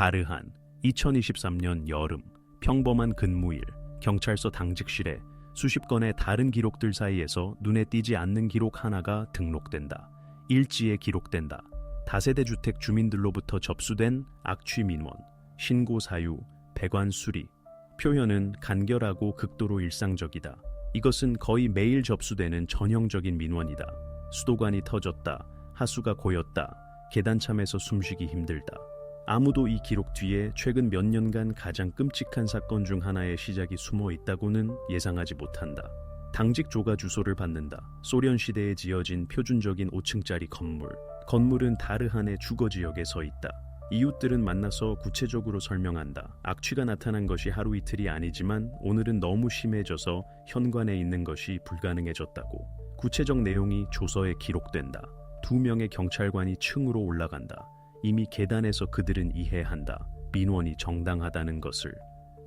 다르한 2023년 여름 평범한 근무일 경찰서 당직실에 수십 건의 다른 기록들 사이에서 눈에 띄지 않는 기록 하나가 등록된다. 일지에 기록된다. 다세대 주택 주민들로부터 접수된 악취 민원, 신고 사유, 배관 수리. 표현은 간결하고 극도로 일상적이다. 이것은 거의 매일 접수되는 전형적인 민원이다. 수도관이 터졌다. 하수가 고였다. 계단참에서 숨쉬기 힘들다. 아무도 이 기록 뒤에 최근 몇 년간 가장 끔찍한 사건 중 하나의 시작이 숨어 있다고는 예상하지 못한다. 당직 조가 주소를 받는다. 소련 시대에 지어진 표준적인 5층짜리 건물. 건물은 다르한의 주거지역에 서 있다. 이웃들은 만나서 구체적으로 설명한다. 악취가 나타난 것이 하루 이틀이 아니지만 오늘은 너무 심해져서 현관에 있는 것이 불가능해졌다고. 구체적 내용이 조서에 기록된다. 2명의 경찰관이 층으로 올라간다. 이미 계단에서 그들은 이해한다. 민원이 정당하다는 것을.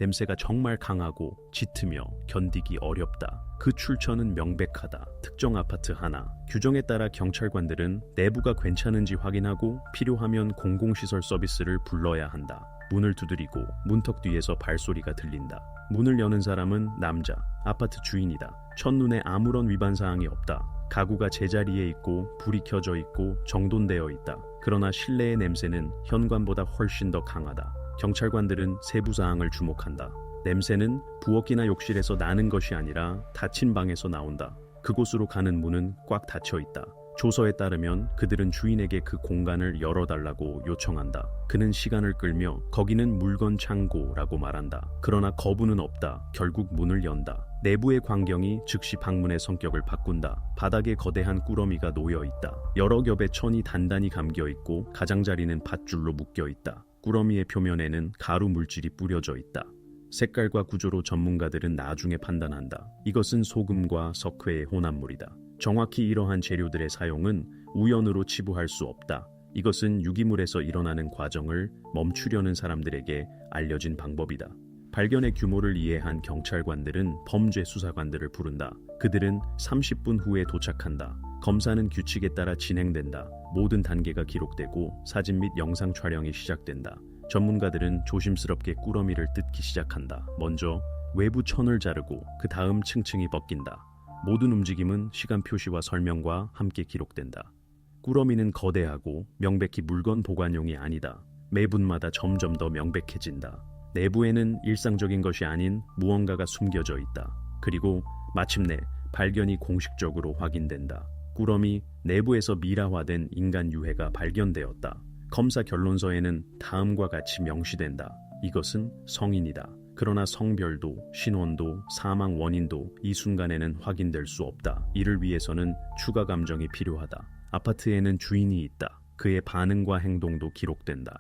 냄새가 정말 강하고 짙으며 견디기 어렵다. 그 출처는 명백하다. 특정 아파트 하나. 규정에 따라 경찰관들은 내부가 괜찮은지 확인하고 필요하면 공공시설 서비스를 불러야 한다. 문을 두드리고 문턱 뒤에서 발소리가 들린다. 문을 여는 사람은 남자, 아파트 주인이다. 첫눈에 아무런 위반 사항이 없다. 가구가 제자리에 있고 불이 켜져 있고 정돈되어 있다. 그러나 실내의 냄새는 현관보다 훨씬 더 강하다. 경찰관들은 세부 사항을 주목한다. 냄새는 부엌이나 욕실에서 나는 것이 아니라 닫힌 방에서 나온다. 그곳으로 가는 문은 꽉 닫혀 있다. 조서에 따르면 그들은 주인에게 그 공간을 열어달라고 요청한다. 그는 시간을 끌며 거기는 물건 창고라고 말한다. 그러나 거부는 없다. 결국 문을 연다. 내부의 광경이 즉시 방문의 성격을 바꾼다. 바닥에 거대한 꾸러미가 놓여있다. 여러 겹의 천이 단단히 감겨있고 가장자리는 밧줄로 묶여있다. 꾸러미의 표면에는 가루 물질이 뿌려져 있다. 색깔과 구조로 전문가들은 나중에 판단한다. 이것은 소금과 석회의 혼합물이다. 정확히 이러한 재료들의 사용은 우연으로 치부할 수 없다. 이것은 유기물에서 일어나는 과정을 멈추려는 사람들에게 알려진 방법이다. 발견의 규모를 이해한 경찰관들은 범죄 수사관들을 부른다. 그들은 30분 후에 도착한다. 검사는 규칙에 따라 진행된다. 모든 단계가 기록되고 사진 및 영상 촬영이 시작된다. 전문가들은 조심스럽게 꾸러미를 뜯기 시작한다. 먼저 외부 천을 자르고 그 다음 층층이 벗긴다. 모든 움직임은 시간 표시와 설명과 함께 기록된다. 꾸러미는 거대하고 명백히 물건 보관용이 아니다. 매 분마다 점점 더 명백해진다. 내부에는 일상적인 것이 아닌 무언가가 숨겨져 있다. 그리고 마침내 발견이 공식적으로 확인된다. 꾸러미 내부에서 미라화된 인간 유해가 발견되었다. 검사 결론서에는 다음과 같이 명시된다. 이것은 성인이다. 그러나 성별도 신원도 사망 원인도 이 순간에는 확인될 수 없다. 이를 위해서는 추가 감정이 필요하다. 아파트에는 주인이 있다. 그의 반응과 행동도 기록된다.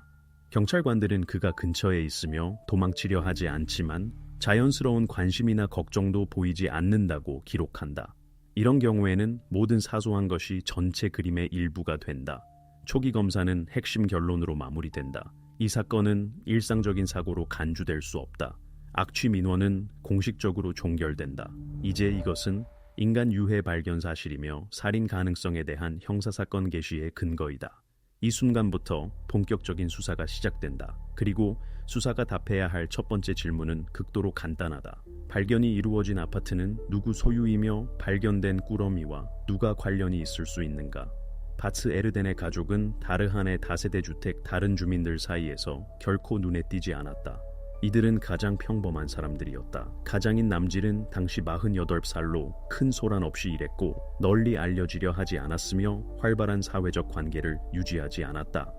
경찰관들은 그가 근처에 있으며 도망치려 하지 않지만 자연스러운 관심이나 걱정도 보이지 않는다고 기록한다. 이런 경우에는 모든 사소한 것이 전체 그림의 일부가 된다. 초기 검사는 핵심 결론으로 마무리된다. 이 사건은 일상적인 사고로 간주될 수 없다. 악취 민원은 공식적으로 종결된다. 이제 이것은 인간 유해 발견 사실이며 살인 가능성에 대한 형사사건 개시의 근거이다. 이 순간부터 본격적인 수사가 시작된다. 그리고 수사가 답해야 할 첫 번째 질문은 극도로 간단하다. 발견이 이루어진 아파트는 누구 소유이며 발견된 꾸러미와 누가 관련이 있을 수 있는가? 바츠 에르덴의 가족은 다르한의 다세대 주택 다른 주민들 사이에서 결코 눈에 띄지 않았다. 이들은 가장 평범한 사람들이었다. 가장인 남질은 당시 48살로 큰 소란 없이 일했고 널리 알려지려 하지 않았으며 활발한 사회적 관계를 유지하지 않았다.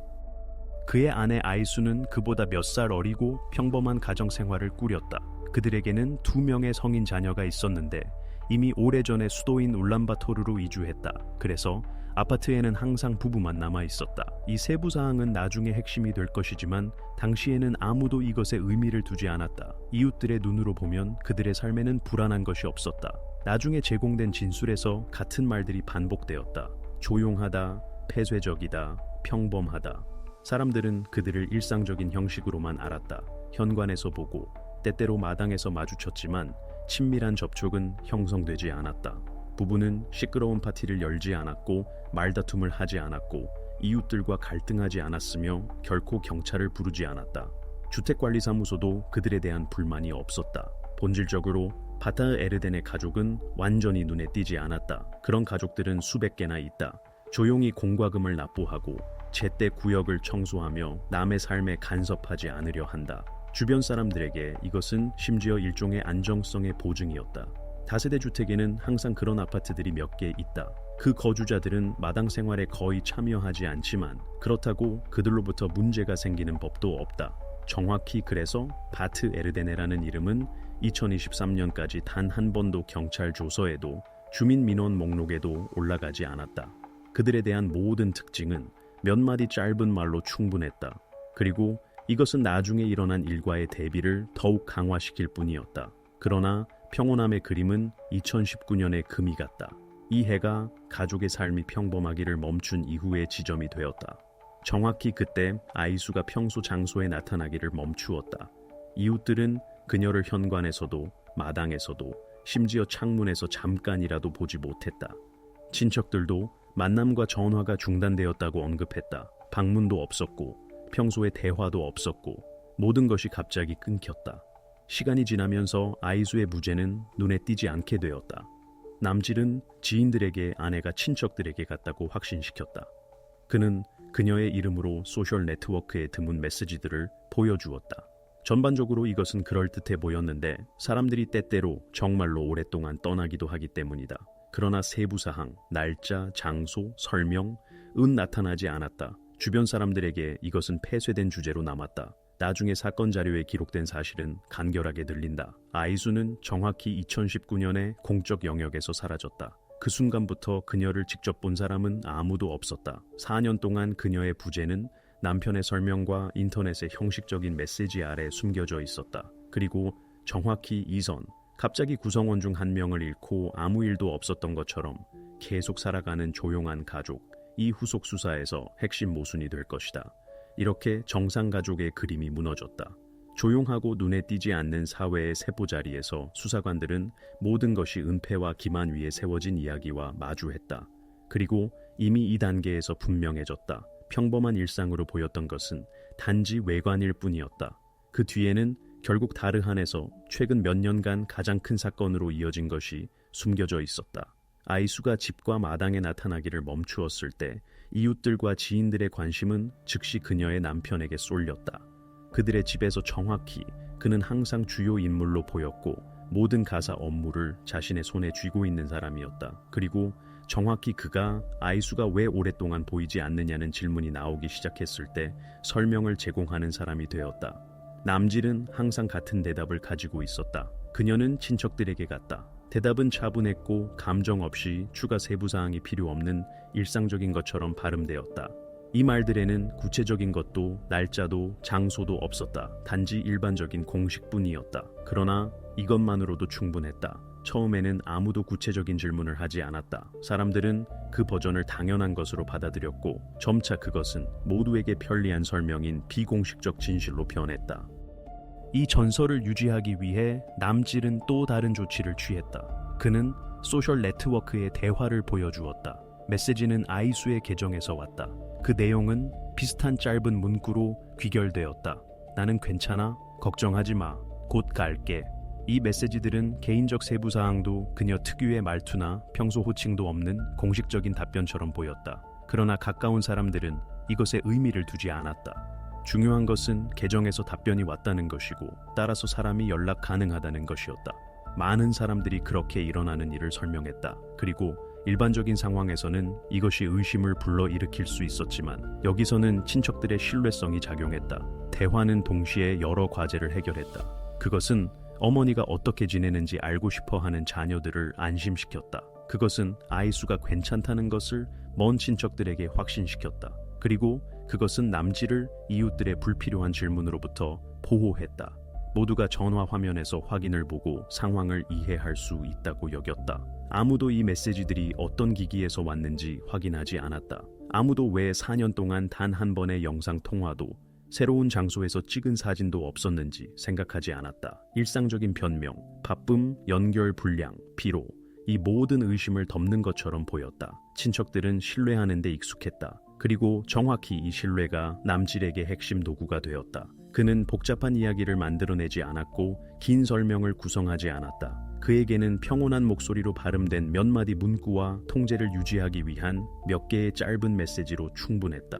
그의 아내 아이수는 그보다 몇 살 어리고 평범한 가정 생활을 꾸렸다. 그들에게는 2명의 성인 자녀가 있었는데 이미 오래전에 수도인 울란바토르로 이주했다. 그래서 아파트에는 항상 부부만 남아 있었다. 이 세부 사항은 나중에 핵심이 될 것이지만 당시에는 아무도 이것에 의미를 두지 않았다. 이웃들의 눈으로 보면 그들의 삶에는 불안한 것이 없었다. 나중에 제공된 진술에서 같은 말들이 반복되었다. 조용하다, 폐쇄적이다, 평범하다. 사람들은 그들을 일상적인 형식으로만 알았다. 현관에서 보고 때때로 마당에서 마주쳤지만 친밀한 접촉은 형성되지 않았다. 부부는 시끄러운 파티를 열지 않았고 말다툼을 하지 않았고 이웃들과 갈등하지 않았으며 결코 경찰을 부르지 않았다. 주택관리사무소도 그들에 대한 불만이 없었다. 본질적으로 바타흐 에르덴의 가족은 완전히 눈에 띄지 않았다. 그런 가족들은 수백 개나 있다. 조용히 공과금을 납부하고 제때 구역을 청소하며 남의 삶에 간섭하지 않으려 한다. 주변 사람들에게 이것은 심지어 일종의 안정성의 보증이었다. 다세대 주택에는 항상 그런 아파트들이 몇 개 있다. 그 거주자들은 마당 생활에 거의 참여하지 않지만 그렇다고 그들로부터 문제가 생기는 법도 없다. 정확히 그래서 바트 에르데네라는 이름은 2023년까지 단 한 번도 경찰 조서에도 주민 민원 목록에도 올라가지 않았다. 그들에 대한 모든 특징은 몇 마디 짧은 말로 충분했다. 그리고 이것은 나중에 일어난 일과의 대비를 더욱 강화시킬 뿐이었다. 그러나 평온함의 그림은 2019년의 금이 같다. 이 해가 가족의 삶이 평범하기를 멈춘 이후의 지점이 되었다. 정확히 그때 아이수가 평소 장소에 나타나기를 멈추었다. 이웃들은 그녀를 현관에서도 마당에서도 심지어 창문에서 잠깐이라도 보지 못했다. 친척들도 만남과 전화가 중단되었다고 언급했다. 방문도 없었고 평소에 대화도 없었고 모든 것이 갑자기 끊겼다. 시간이 지나면서 아이수의 무죄는 눈에 띄지 않게 되었다. 남질은 지인들에게 아내가 친척들에게 갔다고 확신시켰다. 그는 그녀의 이름으로 소셜 네트워크에 드문 메시지들을 보여주었다. 전반적으로 이것은 그럴듯해 보였는데 사람들이 때때로 정말로 오랫동안 떠나기도 하기 때문이다. 그러나 세부사항, 날짜, 장소, 설명, 나타나지 않았다. 주변 사람들에게 이것은 폐쇄된 주제로 남았다. 나중에 사건 자료에 기록된 사실은 간결하게 들린다. 아이수는 정확히 2019년에 공적 영역에서 사라졌다. 그 순간부터 그녀를 직접 본 사람은 아무도 없었다. 4년 동안 그녀의 부재는 남편의 설명과 인터넷의 형식적인 메시지 아래 숨겨져 있었다. 그리고 정확히 이전, 갑자기 구성원 중 한 명을 잃고 아무 일도 없었던 것처럼 계속 살아가는 조용한 가족, 이 후속 수사에서 핵심 모순이 될 것이다. 이렇게 정상 가족의 그림이 무너졌다. 조용하고 눈에 띄지 않는 사회의 세포자리에서 수사관들은 모든 것이 은폐와 기만 위에 세워진 이야기와 마주했다. 그리고 이미 이 단계에서 분명해졌다. 평범한 일상으로 보였던 것은 단지 외관일 뿐이었다. 그 뒤에는 결국 다르한에서 최근 몇 년간 가장 큰 사건으로 이어진 것이 숨겨져 있었다. 아이수가 집과 마당에 나타나기를 멈추었을 때 이웃들과 지인들의 관심은 즉시 그녀의 남편에게 쏠렸다. 그들의 집에서 정확히 그는 항상 주요 인물로 보였고 모든 가사 업무를 자신의 손에 쥐고 있는 사람이었다. 그리고 정확히 그가 아이수가 왜 오랫동안 보이지 않느냐는 질문이 나오기 시작했을 때 설명을 제공하는 사람이 되었다. 남질은 항상 같은 대답을 가지고 있었다. 그녀는 친척들에게 갔다. 대답은 차분했고 감정 없이 추가 세부사항이 필요 없는 일상적인 것처럼 발음되었다. 이 말들에는 구체적인 것도 날짜도 장소도 없었다. 단지 일반적인 공식뿐이었다. 그러나 이것만으로도 충분했다. 처음에는 아무도 구체적인 질문을 하지 않았다. 사람들은 그 버전을 당연한 것으로 받아들였고 점차 그것은 모두에게 편리한 설명인 비공식적 진실로 변했다. 이 전설을 유지하기 위해 남질은 또 다른 조치를 취했다. 그는 소셜 네트워크의 대화를 보여주었다. 메시지는 아이수의 계정에서 왔다. 그 내용은 비슷한 짧은 문구로 귀결되었다. 나는 괜찮아. 걱정하지 마. 곧 갈게. 이 메시지들은 개인적 세부사항도 그녀 특유의 말투나 평소 호칭도 없는 공식적인 답변처럼 보였다. 그러나 가까운 사람들은 이것에 의미를 두지 않았다. 중요한 것은 계정에서 답변이 왔다는 것이고 따라서 사람이 연락 가능하다는 것이었다. 많은 사람들이 그렇게 일어나는 일을 설명했다. 그리고 일반적인 상황에서는 이것이 의심을 불러일으킬 수 있었지만 여기서는 친척들의 신뢰성이 작용했다. 대화는 동시에 여러 과제를 해결했다. 그것은 어머니가 어떻게 지내는지 알고 싶어하는 자녀들을 안심시켰다. 그것은 아이수가 괜찮다는 것을 먼 친척들에게 확신시켰다. 그리고 그것은 남질을 이웃들의 불필요한 질문으로부터 보호했다. 모두가 전화 화면에서 확인을 보고 상황을 이해할 수 있다고 여겼다. 아무도 이 메시지들이 어떤 기기에서 왔는지 확인하지 않았다. 아무도 왜 4년 동안 단 한 번의 영상 통화도 새로운 장소에서 찍은 사진도 없었는지 생각하지 않았다. 일상적인 변명, 바쁨, 연결 불량, 피로, 이 모든 의심을 덮는 것처럼 보였다. 친척들은 신뢰하는 데 익숙했다. 그리고 정확히 이 신뢰가 남질에게 핵심 도구가 되었다. 그는 복잡한 이야기를 만들어내지 않았고 긴 설명을 구성하지 않았다. 그에게는 평온한 목소리로 발음된 몇 마디 문구와 통제를 유지하기 위한 몇 개의 짧은 메시지로 충분했다.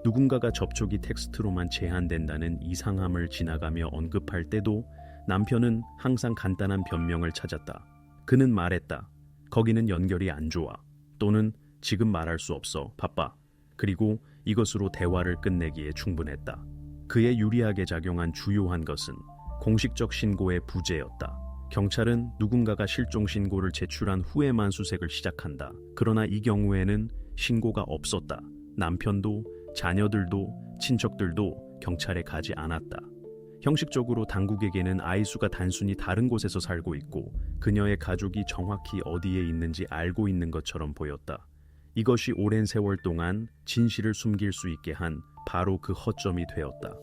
누군가가 접촉이 텍스트로만 제한된다는 이상함을 지나가며 언급할 때도 남편은 항상 간단한 변명을 찾았다. 그는 말했다. 거기는 연결이 안 좋아. 또는 지금 말할 수 없어. 바빠. 그리고 이것으로 대화를 끝내기에 충분했다. 그에 유리하게 작용한 주요한 것은 공식적 신고의 부재였다. 경찰은 누군가가 실종 신고를 제출한 후에만 수색을 시작한다. 그러나 이 경우에는 신고가 없었다. 남편도 자녀들도 친척들도 경찰에 가지 않았다. 형식적으로 당국에게는 아이수가 단순히 다른 곳에서 살고 있고 그녀의 가족이 정확히 어디에 있는지 알고 있는 것처럼 보였다. 이것이 오랜 세월 동안 진실을 숨길 수 있게 한 바로 그 허점이 되었다.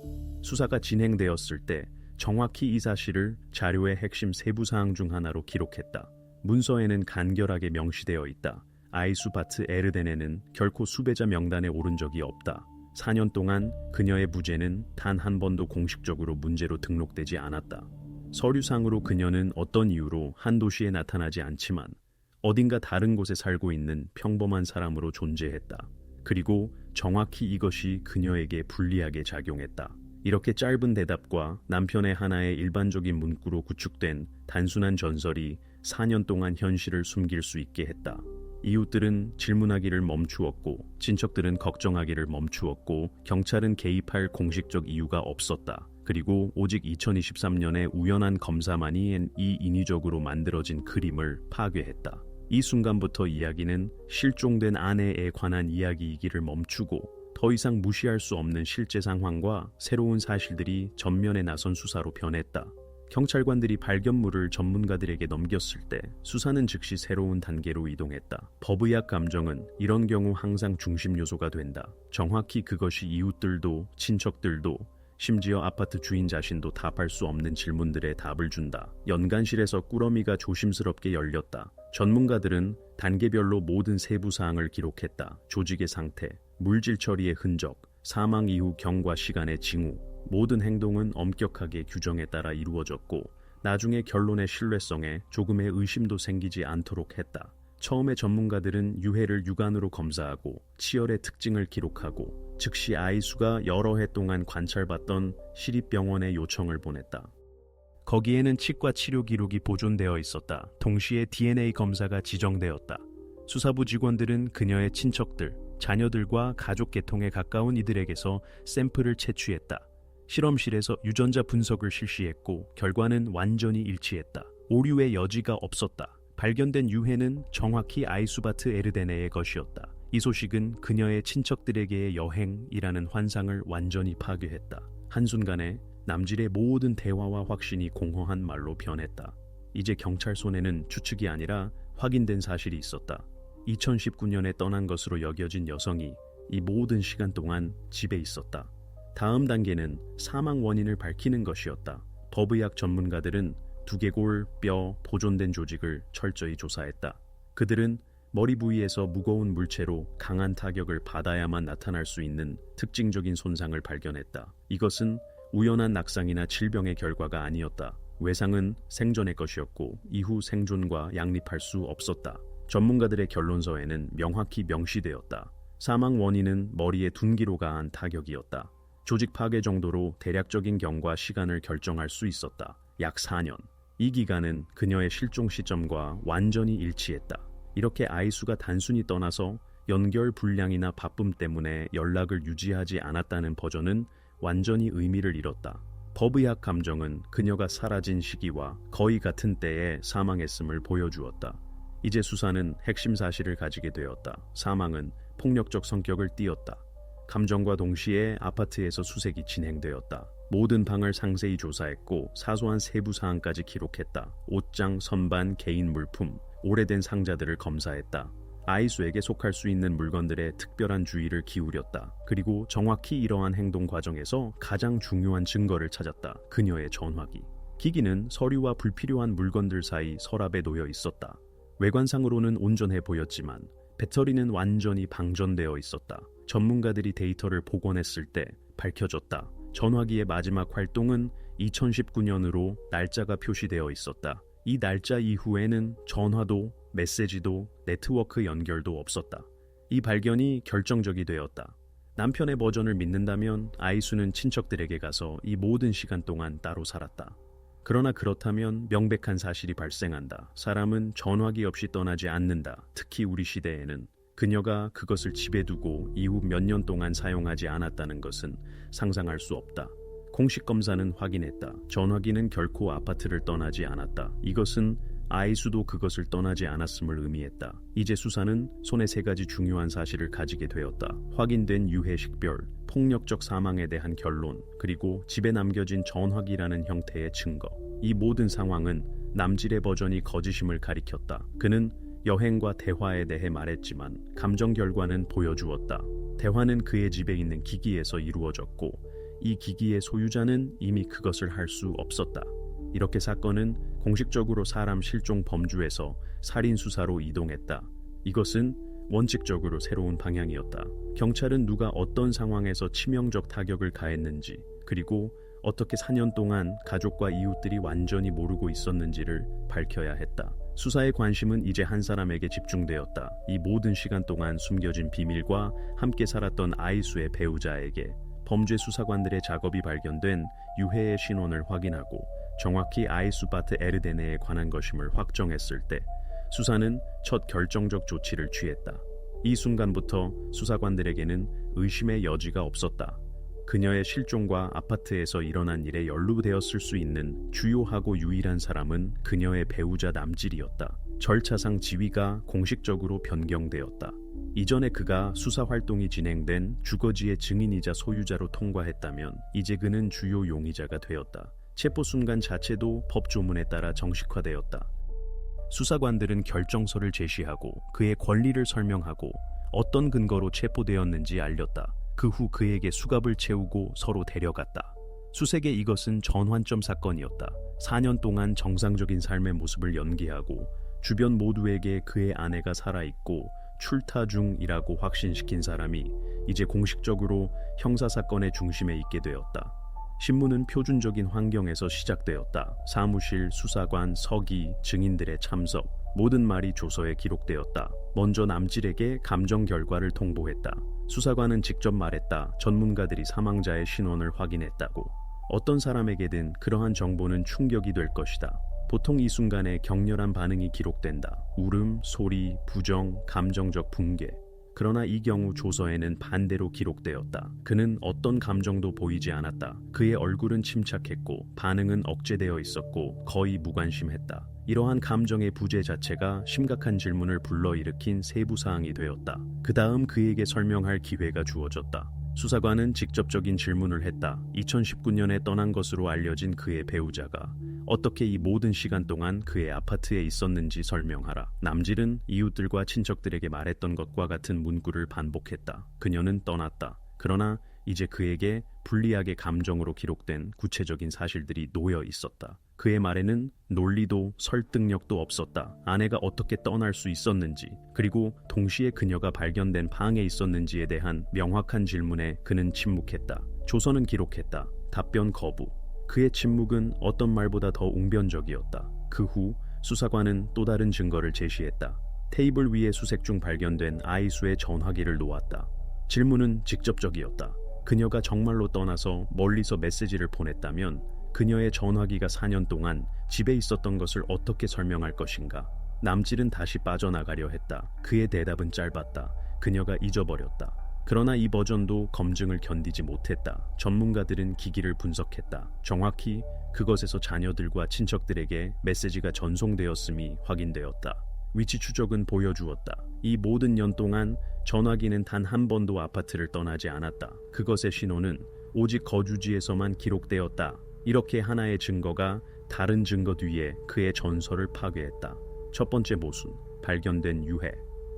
수사가 진행되었을 때 정확히 이 사실을 자료의 핵심 세부사항 중 하나로 기록했다. 문서에는 간결하게 명시되어 있다. 아이수 바트 에르덴에는 결코 수배자 명단에 오른 적이 없다. 4년 동안 그녀의 무죄는 단 한 번도 공식적으로 문제로 등록되지 않았다. 서류상으로 그녀는 어떤 이유로 한 도시에 나타나지 않지만 어딘가 다른 곳에 살고 있는 평범한 사람으로 존재했다. 그리고 정확히 이것이 그녀에게 불리하게 작용했다. 이렇게 짧은 대답과 남편의 하나의 일반적인 문구로 구축된 단순한 전설이 4년 동안 현실을 숨길 수 있게 했다. 이웃들은 질문하기를 멈추었고 친척들은 걱정하기를 멈추었고 경찰은 개입할 공식적 이유가 없었다. 그리고 오직 2023년에 우연한 검사만이 이 인위적으로 만들어진 그림을 파괴했다. 이 순간부터 이야기는 실종된 아내에 관한 이야기이기를 멈추고 더 이상 무시할 수 없는 실제 상황과 새로운 사실들이 전면에 나선 수사로 변했다. 경찰관들이 발견물을 전문가들에게 넘겼을 때 수사는 즉시 새로운 단계로 이동했다. 법의학 감정은 이런 경우 항상 중심 요소가 된다. 정확히 그것이 이웃들도 친척들도 심지어 아파트 주인 자신도 답할 수 없는 질문들에 답을 준다. 연간실에서 꾸러미가 조심스럽게 열렸다. 전문가들은 단계별로 모든 세부 사항을 기록했다. 조직의 상태, 물질 처리의 흔적, 사망 이후 경과 시간의 징후, 모든 행동은 엄격하게 규정에 따라 이루어졌고 나중에 결론의 신뢰성에 조금의 의심도 생기지 않도록 했다. 처음에 전문가들은 유해를 육안으로 검사하고 치열의 특징을 기록하고 즉시 아이수가 여러 해 동안 관찰받던 시립병원에 요청을 보냈다. 거기에는 치과 치료 기록이 보존되어 있었다. 동시에 DNA 검사가 지정되었다. 수사부 직원들은 그녀의 친척들, 자녀들과 가족 계통에 가까운 이들에게서 샘플을 채취했다. 실험실에서 유전자 분석을 실시했고 결과는 완전히 일치했다. 오류의 여지가 없었다. 발견된 유해는 정확히 아이수바트 에르데네의 것이었다. 이 소식은 그녀의 친척들에게의 여행이라는 환상을 완전히 파괴했다. 한순간에 남질의 모든 대화와 확신이 공허한 말로 변했다. 이제 경찰 손에는 추측이 아니라 확인된 사실이 있었다. 2019년에 떠난 것으로 여겨진 여성이 이 모든 시간 동안 집에 있었다. 다음 단계는 사망 원인을 밝히는 것이었다. 법의학 전문가들은 두개골, 뼈, 보존된 조직을 철저히 조사했다. 그들은 머리 부위에서 무거운 물체로 강한 타격을 받아야만 나타날 수 있는 특징적인 손상을 발견했다. 이것은 우연한 낙상이나 질병의 결과가 아니었다. 외상은 생전의 것이었고 이후 생존과 양립할 수 없었다. 전문가들의 결론서에는 명확히 명시되었다. 사망 원인은 머리에 둔기로 가한 타격이었다. 조직 파괴 정도로 대략적인 경과 시간을 결정할 수 있었다. 약 4년. 이 기간은 그녀의 실종 시점과 완전히 일치했다. 이렇게 아이수가 단순히 떠나서 연결 불량이나 바쁨 때문에 연락을 유지하지 않았다는 버전은 완전히 의미를 잃었다. 법의학 감정은 그녀가 사라진 시기와 거의 같은 때에 사망했음을 보여주었다. 이제 수사는 핵심 사실을 가지게 되었다. 사망은 폭력적 성격을 띠었다. 감정과 동시에 아파트에서 수색이 진행되었다. 모든 방을 상세히 조사했고 사소한 세부 사항까지 기록했다. 옷장, 선반, 개인 물품, 오래된 상자들을 검사했다. 아이수에게 속할 수 있는 물건들에 특별한 주의를 기울였다. 그리고 정확히 이러한 행동 과정에서 가장 중요한 증거를 찾았다. 그녀의 전화기. 기기는 서류와 불필요한 물건들 사이 서랍에 놓여 있었다. 외관상으로는 온전해 보였지만 배터리는 완전히 방전되어 있었다. 전문가들이 데이터를 복원했을 때 밝혀졌다. 전화기의 마지막 활동은 2019년으로 날짜가 표시되어 있었다. 이 날짜 이후에는 전화도 메시지도 네트워크 연결도 없었다. 이 발견이 결정적이 되었다. 남편의 버전을 믿는다면 아이수는 친척들에게 가서 이 모든 시간 동안 따로 살았다. 그러나 그렇다면 명백한 사실이 발생한다. 사람은 전화기 없이 떠나지 않는다. 특히 우리 시대에는 그녀가 그것을 집에 두고 이후 몇 년 동안 사용하지 않았다는 것은 상상할 수 없다. 공식 검사는 확인했다. 전화기는 결코 아파트를 떠나지 않았다. 이것은 아이수도 그것을 떠나지 않았음을 의미했다. 이제 수사는 손에 세 가지 중요한 사실을 가지게 되었다. 확인된 유해 식별, 폭력적 사망에 대한 결론, 그리고 집에 남겨진 전화기라는 형태의 증거. 이 모든 상황은 남질의 버전이 거짓임을 가리켰다. 그는 여행과 대화에 대해 말했지만 감정 결과는 보여주었다. 대화는 그의 집에 있는 기기에서 이루어졌고 이 기기의 소유자는 이미 그것을 할 수 없었다. 이렇게 사건은 공식적으로 사람 실종 범주에서 살인 수사로 이동했다. 이것은 원칙적으로 새로운 방향이었다. 경찰은 누가 어떤 상황에서 치명적 타격을 가했는지, 그리고 어떻게 4년 동안 가족과 이웃들이 완전히 모르고 있었는지를 밝혀야 했다. 수사의 관심은 이제 한 사람에게 집중되었다. 이 모든 시간 동안 숨겨진 비밀과 함께 살았던 아이수의 배우자에게. 범죄 수사관들의 작업이 발견된 유해의 신원을 확인하고 정확히 아이수 바트 에르데네에 관한 것임을 확정했을 때 수사는 첫 결정적 조치를 취했다. 이 순간부터 수사관들에게는 의심의 여지가 없었다. 그녀의 실종과 아파트에서 일어난 일에 연루되었을 수 있는 주요하고 유일한 사람은 그녀의 배우자 남질이었다. 절차상 지위가 공식적으로 변경되었다. 이전에 그가 수사 활동이 진행된 주거지의 증인이자 소유자로 통과했다면 이제 그는 주요 용의자가 되었다. 체포 순간 자체도 법 조문에 따라 정식화되었다. 수사관들은 결정서를 제시하고 그의 권리를 설명하고 어떤 근거로 체포되었는지 알렸다. 그 후 그에게 수갑을 채우고 서로 데려갔다. 수색의 이것은 전환점 사건이었다. 4년 동안 정상적인 삶의 모습을 연기하고 주변 모두에게 그의 아내가 살아있고 출타 중이라고 확신시킨 사람이 이제 공식적으로 형사사건의 중심에 있게 되었다. 신문은 표준적인 환경에서 시작되었다. 사무실, 수사관, 서기, 증인들의 참석, 모든 말이 조서에 기록되었다. 먼저 남질에게 감정 결과를 통보했다. 수사관은 직접 말했다. 전문가들이 사망자의 신원을 확인했다고. 어떤 사람에게든 그러한 정보는 충격이 될 것이다. 보통 이 순간에 격렬한 반응이 기록된다. 울음, 소리, 부정, 감정적 붕괴. 그러나 이 경우 조서에는 반대로 기록되었다. 그는 어떤 감정도 보이지 않았다. 그의 얼굴은 침착했고 반응은 억제되어 있었고 거의 무관심했다. 이러한 감정의 부재 자체가 심각한 질문을 불러일으킨 세부사항이 되었다. 그 다음 그에게 설명할 기회가 주어졌다. 수사관은 직접적인 질문을 했다. 2019년에 떠난 것으로 알려진 그의 배우자가 어떻게 이 모든 시간 동안 그의 아파트에 있었는지 설명하라. 남질은 이웃들과 친척들에게 말했던 것과 같은 문구를 반복했다. 그녀는 떠났다. 그러나 이제 그에게 불리하게 감정으로 기록된 구체적인 사실들이 놓여 있었다. 그의 말에는 논리도 설득력도 없었다. 아내가 어떻게 떠날 수 있었는지, 그리고 동시에 그녀가 발견된 방에 있었는지에 대한 명확한 질문에 그는 침묵했다. 조서는 기록했다. 답변 거부. 그의 침묵은 어떤 말보다 더 웅변적이었다. 그 후 수사관은 또 다른 증거를 제시했다. 테이블 위에 수색 중 발견된 아이수의 전화기를 놓았다. 질문은 직접적이었다. 그녀가 정말로 떠나서 멀리서 메시지를 보냈다면 그녀의 전화기가 4년 동안 집에 있었던 것을 어떻게 설명할 것인가? 남질은 다시 빠져나가려 했다. 그의 대답은 짧았다. 그녀가 잊어버렸다. 그러나 이 버전도 검증을 견디지 못했다. 전문가들은 기기를 분석했다. 정확히 그것에서 자녀들과 친척들에게 메시지가 전송되었음이 확인되었다. 위치 추적은 보여주었다. 이 모든 년 동안 전화기는 단 한 번도 아파트를 떠나지 않았다. 그것의 신호는 오직 거주지에서만 기록되었다. 이렇게 하나의 증거가 다른 증거 뒤에 그의 전설을 파괴했다. 첫 번째 모순, 발견된 유해.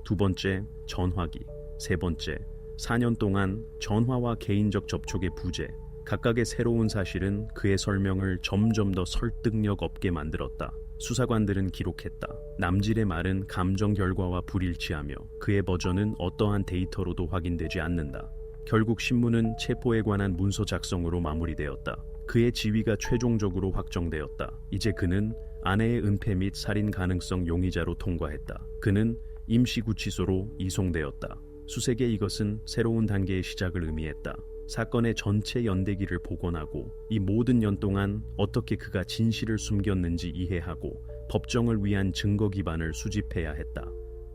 두 번째, 전화기. 세 번째, 4년 동안 전화와 개인적 접촉의 부재. 각각의 새로운 사실은 그의 설명을 점점 더 설득력 없게 만들었다. 수사관들은 기록했다. 남질의 말은 감정 결과와 불일치하며 그의 버전은 어떠한 데이터로도 확인되지 않는다. 결국 신문은 체포에 관한 문서 작성으로 마무리되었다. 그의 지위가 최종적으로 확정되었다. 이제 그는 아내의 은폐 및 살인 가능성 용의자로 통과했다. 그는 임시구치소로 이송되었다. 수색의 이것은 새로운 단계의 시작을 의미했다. 사건의 전체 연대기를 복원하고 이 모든 년 동안 어떻게 그가 진실을 숨겼는지 이해하고 법정을 위한 증거 기반을 수집해야 했다.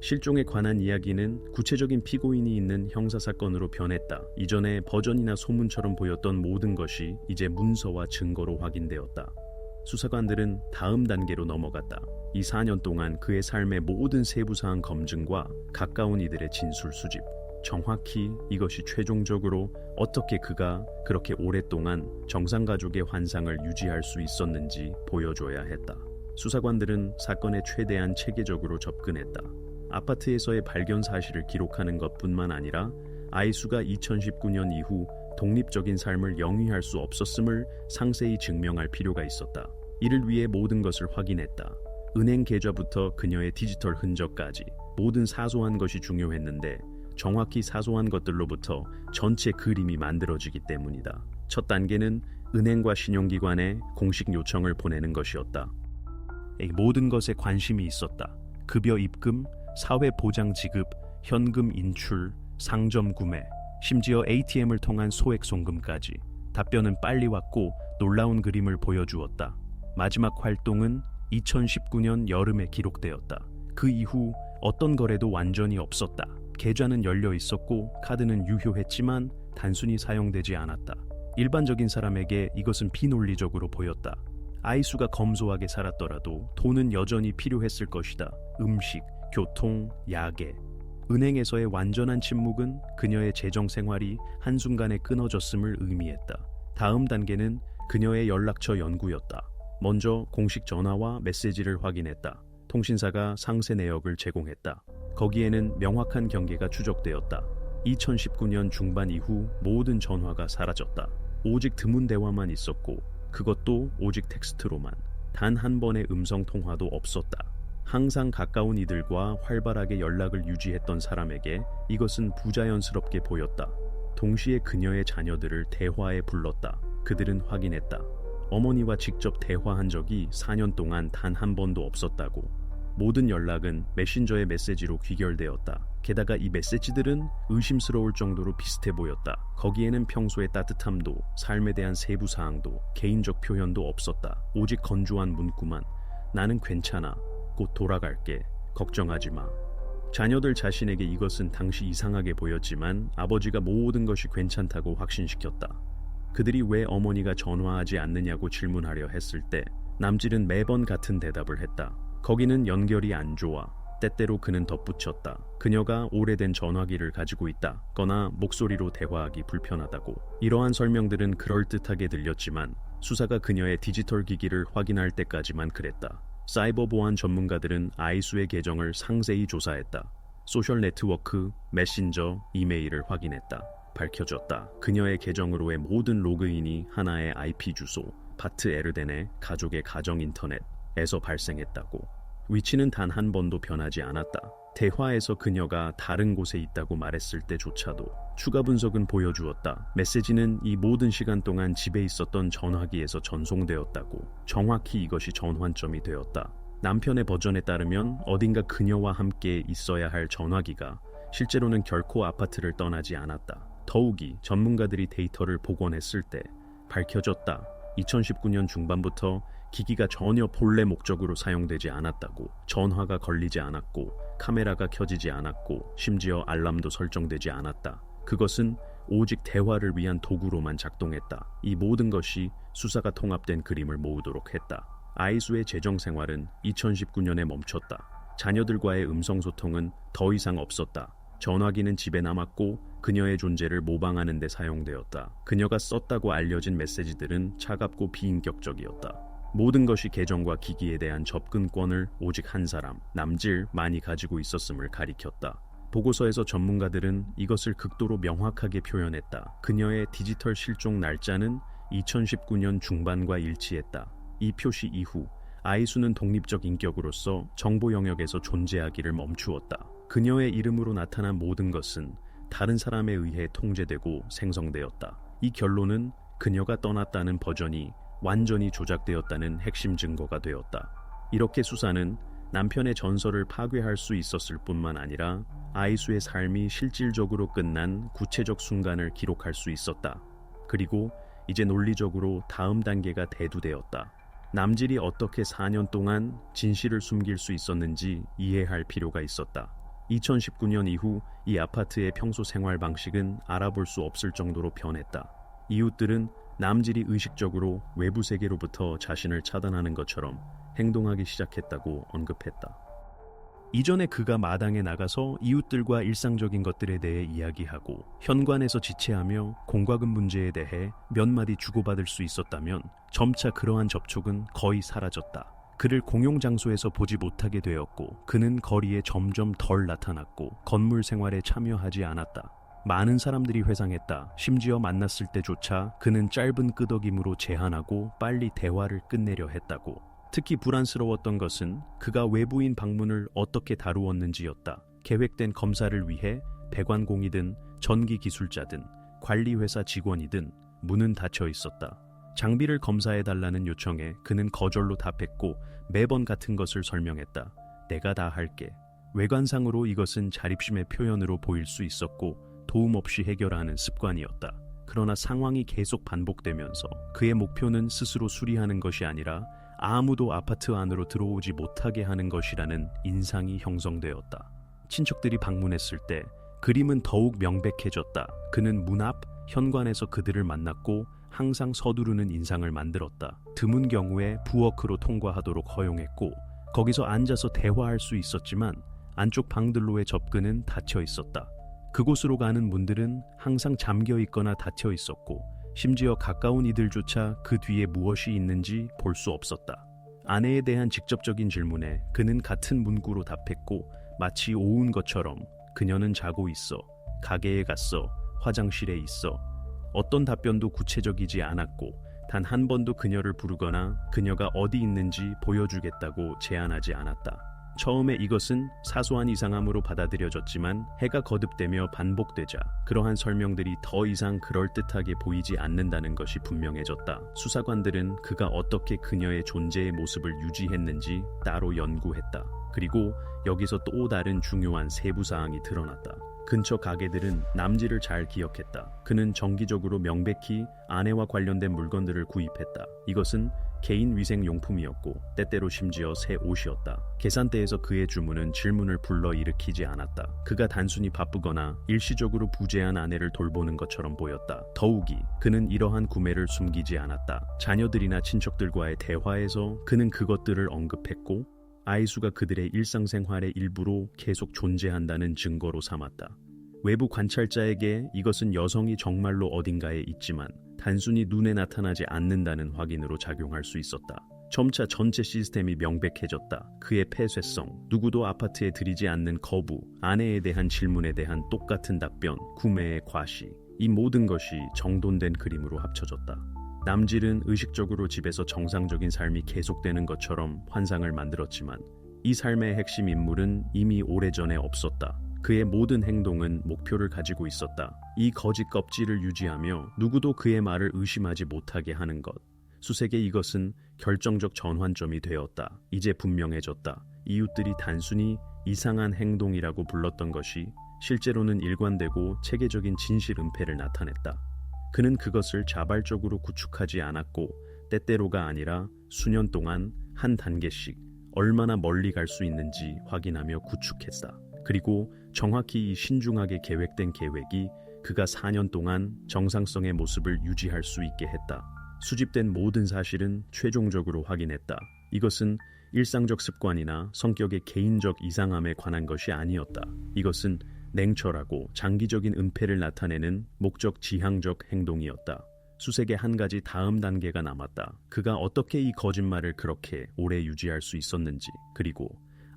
실종에 관한 이야기는 구체적인 피고인이 있는 형사사건으로 변했다. 이전에 버전이나 소문처럼 보였던 모든 것이 이제 문서와 증거로 확인되었다. 수사관들은 다음 단계로 넘어갔다. 이 4년 동안 그의 삶의 모든 세부사항 검증과 가까운 이들의 진술 수집. 정확히 이것이 최종적으로 어떻게 그가 그렇게 오랫동안 정상가족의 환상을 유지할 수 있었는지 보여줘야 했다. 수사관들은 사건에 최대한 체계적으로 접근했다. 아파트에서의 발견 사실을 기록하는 것뿐만 아니라 아이수가 2019년 이후 독립적인 삶을 영위할 수 없었음을 상세히 증명할 필요가 있었다. 이를 위해 모든 것을 확인했다. 은행 계좌부터 그녀의 디지털 흔적까지 모든 사소한 것이 중요했는데 정확히 사소한 것들로부터 전체 그림이 만들어지기 때문이다. 첫 단계는 은행과 신용기관에 공식 요청을 보내는 것이었다. 이 모든 것에 관심이 있었다. 급여 입금, 사회보장 지급, 현금 인출, 상점 구매, 심지어 ATM을 통한 소액 송금까지. 답변은 빨리 왔고 놀라운 그림을 보여주었다. 마지막 활동은 2019년 여름에 기록되었다. 그 이후 어떤 거래도 완전히 없었다. 계좌는 열려 있었고 카드는 유효했지만 단순히 사용되지 않았다. 일반적인 사람에게 이것은 비논리적으로 보였다. 아이수가 검소하게 살았더라도 돈은 여전히 필요했을 것이다. 음식, 교통, 야계. 은행에서의 완전한 침묵은 그녀의 재정 생활이 한순간에 끊어졌음을 의미했다. 다음 단계는 그녀의 연락처 연구였다. 먼저 공식 전화와 메시지를 확인했다. 통신사가 상세 내역을 제공했다. 거기에는 명확한 경계가 추적되었다. 2019년 중반 이후 모든 전화가 사라졌다. 오직 드문 대화만 있었고 그것도 오직 텍스트로만. 단 한 번의 음성 통화도 없었다. 항상 가까운 이들과 활발하게 연락을 유지했던 사람에게 이것은 부자연스럽게 보였다. 동시에 그녀의 자녀들을 대화에 불렀다. 그들은 확인했다. 어머니와 직접 대화한 적이 4년 동안 단 한 번도 없었다고. 모든 연락은 메신저의 메시지로 귀결되었다. 게다가 이 메시지들은 의심스러울 정도로 비슷해 보였다. 거기에는 평소의 따뜻함도, 삶에 대한 세부사항도, 개인적 표현도 없었다. 오직 건조한 문구만. 나는 괜찮아. 곧 돌아갈게. 걱정하지 마. 자녀들 자신에게 이것은 당시 이상하게 보였지만 아버지가 모든 것이 괜찮다고 확신시켰다. 그들이 왜 어머니가 전화하지 않느냐고 질문하려 했을 때 남질은 매번 같은 대답을 했다. 거기는 연결이 안 좋아. 때때로 그는 덧붙였다. 그녀가 오래된 전화기를 가지고 있다거나 목소리로 대화하기 불편하다고. 이러한 설명들은 그럴듯하게 들렸지만 수사가 그녀의 디지털 기기를 확인할 때까지만 그랬다. 사이버 보안 전문가들은 아이수의 계정을 상세히 조사했다. 소셜 네트워크, 메신저, 이메일을 확인했다. 밝혀졌다. 그녀의 계정으로의 모든 로그인이 하나의 IP 주소, 바트 에르덴의 가족의 가정 인터넷에서 발생했다고. 위치는 단 한 번도 변하지 않았다. 대화에서 그녀가 다른 곳에 있다고 말했을 때조차도. 추가 분석은 보여주었다. 메시지는 이 모든 시간 동안 집에 있었던 전화기에서 전송되었다고. 정확히 이것이 전환점이 되었다. 남편의 버전에 따르면 어딘가 그녀와 함께 있어야 할 전화기가 실제로는 결코 아파트를 떠나지 않았다. 더욱이 전문가들이 데이터를 복원했을 때 밝혀졌다. 2019년 중반부터 기기가 전혀 본래 목적으로 사용되지 않았다고. 전화가 걸리지 않았고 카메라가 켜지지 않았고 심지어 알람도 설정되지 않았다. 그것은 오직 대화를 위한 도구로만 작동했다. 이 모든 것이 수사가 통합된 그림을 모으도록 했다. 아이수의 재정 생활은 2019년에 멈췄다. 자녀들과의 음성소통은 더 이상 없었다. 전화기는 집에 남았고 그녀의 존재를 모방하는 데 사용되었다. 그녀가 썼다고 알려진 메시지들은 차갑고 비인격적이었다. 모든 것이 계정과 기기에 대한 접근권을 오직 한 사람, 남질만이 가지고 있었음을 가리켰다. 보고서에서 전문가들은 이것을 극도로 명확하게 표현했다. 그녀의 디지털 실종 날짜는 2019년 중반과 일치했다. 이 표시 이후 아이수는 독립적 인격으로서 정보 영역에서 존재하기를 멈추었다. 그녀의 이름으로 나타난 모든 것은 다른 사람에 의해 통제되고 생성되었다. 이 결론은 그녀가 떠났다는 버전이 완전히 조작되었다는 핵심 증거가 되었다. 이렇게 수사는 남편의 전설을 파괴할 수 있었을 뿐만 아니라 아이수의 삶이 실질적으로 끝난 구체적 순간을 기록할 수 있었다. 그리고 이제 논리적으로 다음 단계가 대두되었다. 남질이 어떻게 4년 동안 진실을 숨길 수 있었는지 이해할 필요가 있었다. 2019년 이후 이 아파트의 평소 생활 방식은 알아볼 수 없을 정도로 변했다. 이웃들은 남질이 의식적으로 외부 세계로부터 자신을 차단하는 것처럼 행동하기 시작했다고 언급했다. 이전에 그가 마당에 나가서 이웃들과 일상적인 것들에 대해 이야기하고 현관에서 지체하며 공과금 문제에 대해 몇 마디 주고받을 수 있었다면 점차 그러한 접촉은 거의 사라졌다. 그를 공용장소에서 보지 못하게 되었고 그는 거리에 점점 덜 나타났고 건물 생활에 참여하지 않았다. 많은 사람들이 회상했다. 심지어 만났을 때조차 그는 짧은 끄덕임으로 제한하고 빨리 대화를 끝내려 했다고. 특히 불안스러웠던 것은 그가 외부인 방문을 어떻게 다루었는지였다. 계획된 검사를 위해 배관공이든 전기기술자든 관리회사 직원이든 문은 닫혀 있었다. 장비를 검사해달라는 요청에 그는 거절로 답했고 매번 같은 것을 설명했다. 내가 다 할게. 외관상으로 이것은 자립심의 표현으로 보일 수 있었고 도움 없이 해결하는 습관이었다. 그러나 상황이 계속 반복되면서 그의 목표는 스스로 수리하는 것이 아니라 아무도 아파트 안으로 들어오지 못하게 하는 것이라는 인상이 형성되었다. 친척들이 방문했을 때 그림은 더욱 명백해졌다. 그는 문 앞 현관에서 그들을 만났고 항상 서두르는 인상을 만들었다. 드문 경우에 부엌으로 통과하도록 허용했고 거기서 앉아서 대화할 수 있었지만 안쪽 방들로의 접근은 닫혀 있었다. 그곳으로 가는 문들은 항상 잠겨 있거나 닫혀 있었고 심지어 가까운 이들조차 그 뒤에 무엇이 있는지 볼 수 없었다. 아내에 대한 직접적인 질문에 그는 같은 문구로 답했고 마치 오운 것처럼 그녀는 자고 있어, 가게에 갔어, 화장실에 있어. 어떤 답변도 구체적이지 않았고 단 한 번도 그녀를 부르거나 그녀가 어디 있는지 보여주겠다고 제안하지 않았다. 처음에 이것은 사소한 이상함으로 받아들여졌지만 해가 거듭되며 반복되자 그러한 설명들이 더 이상 그럴듯하게 보이지 않는다는 것이 분명해졌다. 수사관들은 그가 어떻게 그녀의 존재의 모습을 유지했는지 따로 연구했다. 그리고 여기서 또 다른 중요한 세부사항이 드러났다. 근처 가게들은 남질을 잘 기억했다. 그는 정기적으로 명백히 아내와 관련된 물건들을 구입했다. 이것은 개인 위생 용품이었고 때때로 심지어 새 옷이었다. 계산대에서 그의 주문은 질문을 불러일으키지 않았다. 그가 단순히 바쁘거나 일시적으로 부재한 아내를 돌보는 것처럼 보였다. 더욱이 그는 이러한 구매를 숨기지 않았다. 자녀들이나 친척들과의 대화에서 그는 그것들을 언급했고 아이수가 그들의 일상생활의 일부로 계속 존재한다는 증거로 삼았다. 외부 관찰자에게 이것은 여성이 정말로 어딘가에 있지만 단순히 눈에 나타나지 않는다는 확인으로 작용할 수 있었다. 점차 전체 시스템이 명백해졌다. 그의 폐쇄성, 누구도 아파트에 들이지 않는 거부, 아내에 대한 질문에 대한 똑같은 답변, 구매의 과시, 이 모든 것이 정돈된 그림으로 합쳐졌다. 남질은 의식적으로 집에서 정상적인 삶이 계속되는 것처럼 환상을 만들었지만 이 삶의 핵심 인물은 이미 오래전에 없었다. 그의 모든 행동은 목표를 가지고 있었다. 이 거짓 껍질을 유지하며 누구도 그의 말을 의심하지 못하게 하는 것. 수색에 이것은 결정적 전환점이 되었다. 이제 분명해졌다. 이웃들이 단순히 이상한 행동이라고 불렀던 것이 실제로는 일관되고 체계적인 진실 은폐를 나타냈다. 그는 그것을 자발적으로 구축하지 않았고 때때로가 아니라 수년 동안 한 단계씩 얼마나 멀리 갈 수 있는지 확인하며 구축했다. 그리고 정확히 이 신중하게 계획된 계획이 그가 4년 동안 정상성의 모습을 유지할 수 있게 했다. 수집된 모든 사실은 최종적으로 확인했다. 이것은 일상적 습관이나 성격의 개인적 이상함에 관한 것이 아니었다. 이것은 냉철하고 장기적인 은폐를 나타내는 목적 지향적 행동이었다. 수색의 한 가지 다음 단계가 남았다. 그가 어떻게 이 거짓말을 그렇게 오래 유지할 수 있었는지, 그리고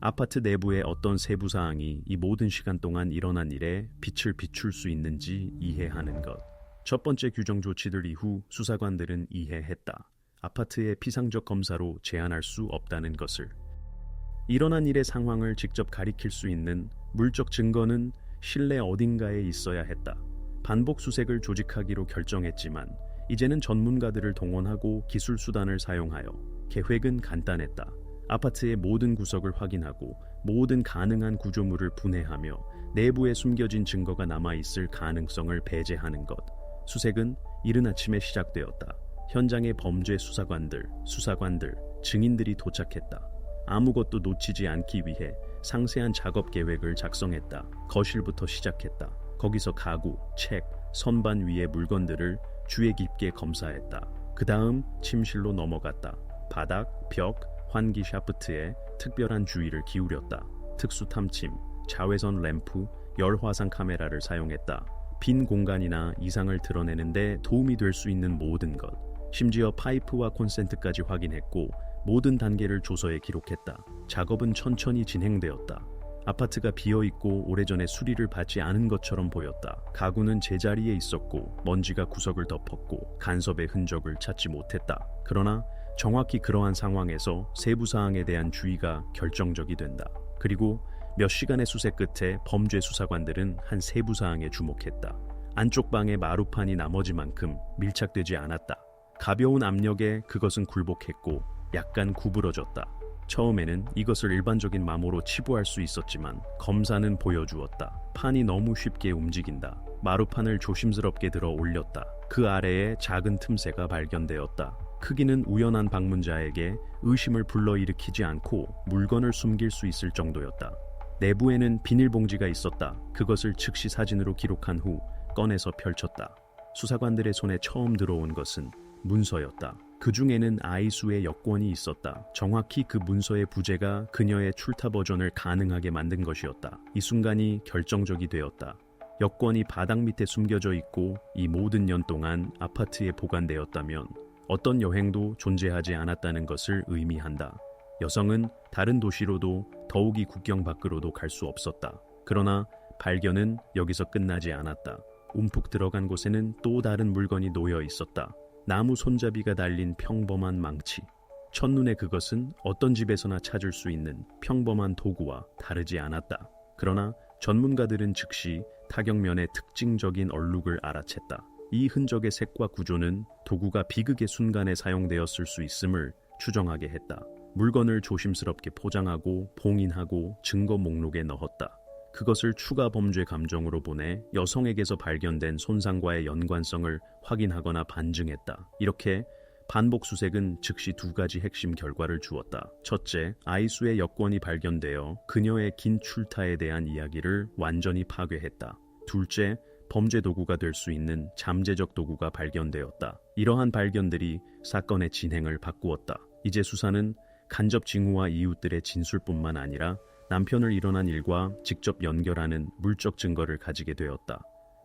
아파트 내부의 어떤 세부 사항이 이 모든 시간 동안 일어난 일에 빛을 비출 수 있는지 이해하는 것. 첫 번째 규정 조치들 이후 수사관들은 이해했다. 아파트의 피상적 검사로 제한할 수 없다는 것을. 일어난 일의 상황을 직접 가리킬 수 있는 물적 증거는 실내 어딘가에 있어야 했다. 반복 수색을 조직하기로 결정했지만 이제는 전문가들을 동원하고 기술 수단을 사용하여 계획은 간단했다. 아파트의 모든 구석을 확인하고 모든 가능한 구조물을 분해하며 내부에 숨겨진 증거가 남아있을 가능성을 배제하는 것. 수색은 이른 아침에 시작되었다. 현장에 범죄 수사관들, 증인들이 도착했다. 아무것도 놓치지 않기 위해 상세한 작업 계획을 작성했다. 거실부터 시작했다. 거기서 가구, 책, 선반 위의 물건들을 주의 깊게 검사했다. 그 다음 침실로 넘어갔다. 바닥, 벽, 환기 샤프트에 특별한 주의를 기울였다. 특수 탐침, 자외선 램프, 열화상 카메라를 사용했다. 빈 공간이나 이상을 드러내는데 도움이 될 수 있는 모든 것. 심지어 파이프와 콘센트까지 확인했고 모든 단계를 조서에 기록했다. 작업은 천천히 진행되었다. 아파트가 비어있고 오래전에 수리를 받지 않은 것처럼 보였다. 가구는 제자리에 있었고 먼지가 구석을 덮었고 간섭의 흔적을 찾지 못했다. 그러나 정확히 그러한 상황에서 세부 사항에 대한 주의가 결정적이 된다. 그리고 몇 시간의 수색 끝에 범죄 수사관들은 한 세부 사항에 주목했다. 안쪽 방의 마루판이 나머지만큼 밀착되지 않았다. 가벼운 압력에 그것은 굴복했고 약간 구부러졌다. 처음에는 이것을 일반적인 마모로 치부할 수 있었지만 검사는 보여주었다. 판이 너무 쉽게 움직인다. 마루판을 조심스럽게 들어 올렸다. 그 아래에 작은 틈새가 발견되었다. 크기는 우연한 방문자에게 의심을 불러일으키지 않고 물건을 숨길 수 있을 정도였다. 내부에는 비닐봉지가 있었다. 그것을 즉시 사진으로 기록한 후 꺼내서 펼쳤다. 수사관들의 손에 처음 들어온 것은 문서였다. 그 중에는 아이수의 여권이 있었다. 정확히 그 문서의 부재가 그녀의 출타 버전을 가능하게 만든 것이었다. 이 순간이 결정적이 되었다. 여권이 바닥 밑에 숨겨져 있고 이 모든 년 동안 아파트에 보관되었다면 어떤 여행도 존재하지 않았다는 것을 의미한다. 여성은 다른 도시로도 더욱이 국경 밖으로도 갈 수 없었다. 그러나 발견은 여기서 끝나지 않았다. 움푹 들어간 곳에는 또 다른 물건이 놓여 있었다. 나무 손잡이가 달린 평범한 망치. 첫눈에 그것은 어떤 집에서나 찾을 수 있는 평범한 도구와 다르지 않았다. 그러나 전문가들은 즉시 타격면의 특징적인 얼룩을 알아챘다. 이 흔적의 색과 구조는 도구가 비극의 순간에 사용되었을 수 있음을 추정하게 했다. 물건을 조심스럽게 포장하고 봉인하고 증거 목록에 넣었다. 그것을 추가 범죄 감정으로 보내 여성에게서 발견된 손상과의 연관성을 확인하거나 반증했다. 이렇게 반복 수색은 즉시 두 가지 핵심 결과를 주었다. 첫째, 아이수의 여권이 발견되어 그녀의 긴 출타에 대한 이야기를 완전히 파괴했다. 둘째, 범죄 도구가 될 수 있는 잠재적 도구가 발견되었다. 이러한 발견들이 사건의 진행을 바꾸었다. 이제 수사는 간접 징후와 이웃들의 진술뿐만 아니라 남편을 일어난 일과 직접 연결하는 물적 증거를 가지게 되었다.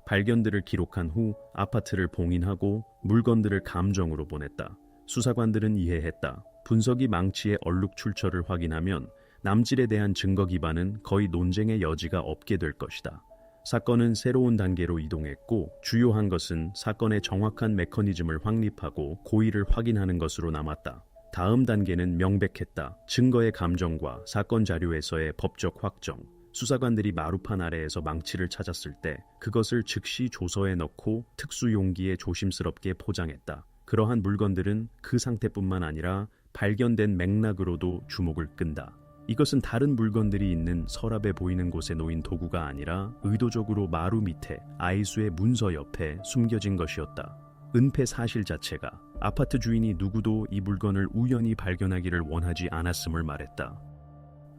발견들을 기록한 후 아파트를 봉인하고 물건들을 감정으로 보냈다. 수사관들은 이해했다. 분석이 망치의 얼룩 출처를 확인하면 남질에 대한 증거 기반은 거의 논쟁의 여지가 없게 될 것이다. 사건은 새로운 단계로 이동했고 주요한 것은 사건의 정확한 메커니즘을 확립하고 고의를 확인하는 것으로 남았다. 다음 단계는 명백했다. 증거의 감정과 사건 자료에서의 법적 확정. 수사관들이 마루판 아래에서 망치를 찾았을 때 그것을 즉시 조서에 넣고 특수 용기에 조심스럽게 포장했다. 그러한 물건들은 그 상태뿐만 아니라 발견된 맥락으로도 주목을 끈다. 이것은 다른 물건들이 있는 서랍에 보이는 곳에 놓인 도구가 아니라 의도적으로 마루 밑에 아이수의 문서 옆에 숨겨진 것이었다. 은폐 사실 자체가 아파트 주인이 누구도 이 물건을 우연히 발견하기를 원하지 않았음을 말했다.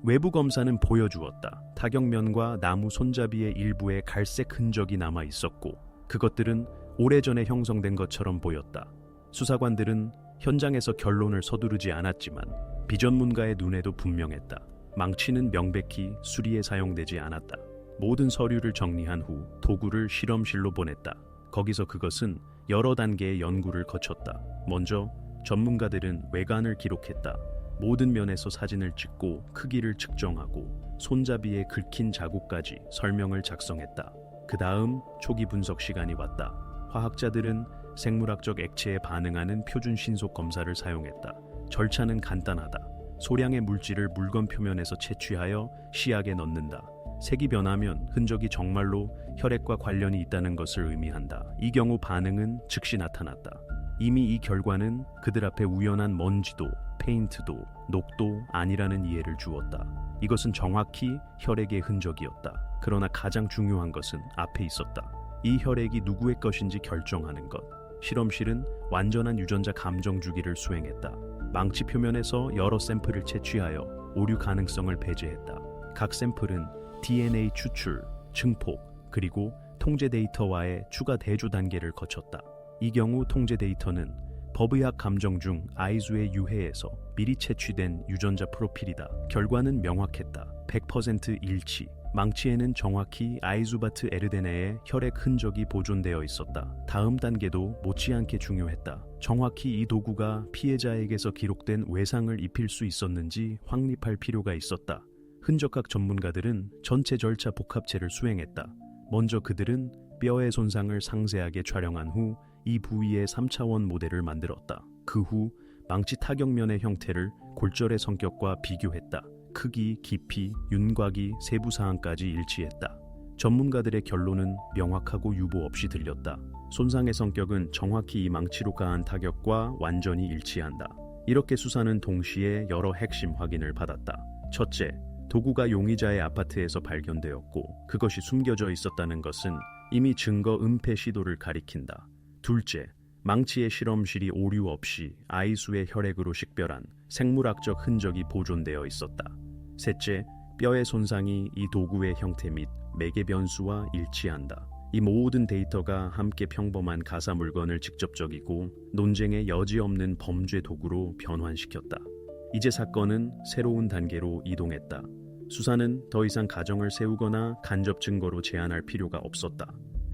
외부 검사는 보여주었다. 타격면과 나무 손잡이의 일부에 갈색 흔적이 남아 있었고 그것들은 오래전에 형성된 것처럼 보였다. 수사관들은 현장에서 결론을 서두르지 않았지만 비전문가의 눈에도 분명했다. 망치는 명백히 수리에 사용되지 않았다. 모든 서류를 정리한 후 도구를 실험실로 보냈다. 거기서 그것은 여러 단계의 연구를 거쳤다. 먼저 전문가들은 외관을 기록했다. 모든 면에서 사진을 찍고 크기를 측정하고 손잡이에 긁힌 자국까지 설명을 작성했다. 그 다음 초기 분석 시간이 왔다. 화학자들은 생물학적 액체에 반응하는 표준 신속 검사를 사용했다. 절차는 간단하다. 소량의 물질을 물건 표면에서 채취하여 시약에 넣는다. 색이 변하면 흔적이 정말로 혈액과 관련이 있다는 것을 의미한다. 이 경우 반응은 즉시 나타났다. 이미 이 결과는 그들 앞에 우연한 먼지도, 페인트도, 녹도 아니라는 이해를 주었다. 이것은 정확히 혈액의 흔적이었다. 그러나 가장 중요한 것은 앞에 있었다. 이 혈액이 누구의 것인지 결정하는 것. 실험실은 완전한 유전자 감정 주기를 수행했다. 망치 표면에서 여러 샘플을 채취하여 오류 가능성을 배제했다. 각 샘플은 DNA 추출, 증폭, 그리고 통제 데이터와의 추가 대조 단계를 거쳤다. 이 경우 통제 데이터는 법의학 감정 중 아이수의 유해에서 미리 채취된 유전자 프로필이다. 결과는 명확했다. 100% 일치. 망치에는 정확히 아이수바트 에르데네의 혈액 흔적이 보존되어 있었다. 다음 단계도 못지않게 중요했다. 정확히 이 도구가 피해자에게서 기록된 외상을 입힐 수 있었는지 확립할 필요가 있었다. 흔적학 전문가들은 전체 절차 복합체를 수행했다. 먼저 그들은 뼈의 손상을 상세하게 촬영한 후 이 부위의 3차원 모델을 만들었다. 그 후 망치 타격면의 형태를 골절의 성격과 비교했다. 크기, 깊이, 윤곽이 세부 사항까지 일치했다. 전문가들의 결론은 명확하고 유보 없이 들렸다. 손상의 성격은 정확히 이 망치로 가한 타격과 완전히 일치한다. 이렇게 수사는 동시에 여러 핵심 확인을 받았다. 첫째, 도구가 용의자의 아파트에서 발견되었고 그것이 숨겨져 있었다는 것은 이미 증거 은폐 시도를 가리킨다. 둘째, 망치의 실험실이 오류 없이 아이수의 혈액으로 식별한 생물학적 흔적이 보존되어 있었다. 셋째, 뼈의 손상이 이 도구의 형태 및 매개 변수와 일치한다. 이 모든 데이터가 함께 평범한 가사 물건을 직접적이고 논쟁의 여지 없는 범죄 도구로 변환시켰다. 이제 사건은 새로운 단계로 이동했다. 수사는 더 이상 가정을 세우거나 간접 증거로 제한할 필요가 없었다.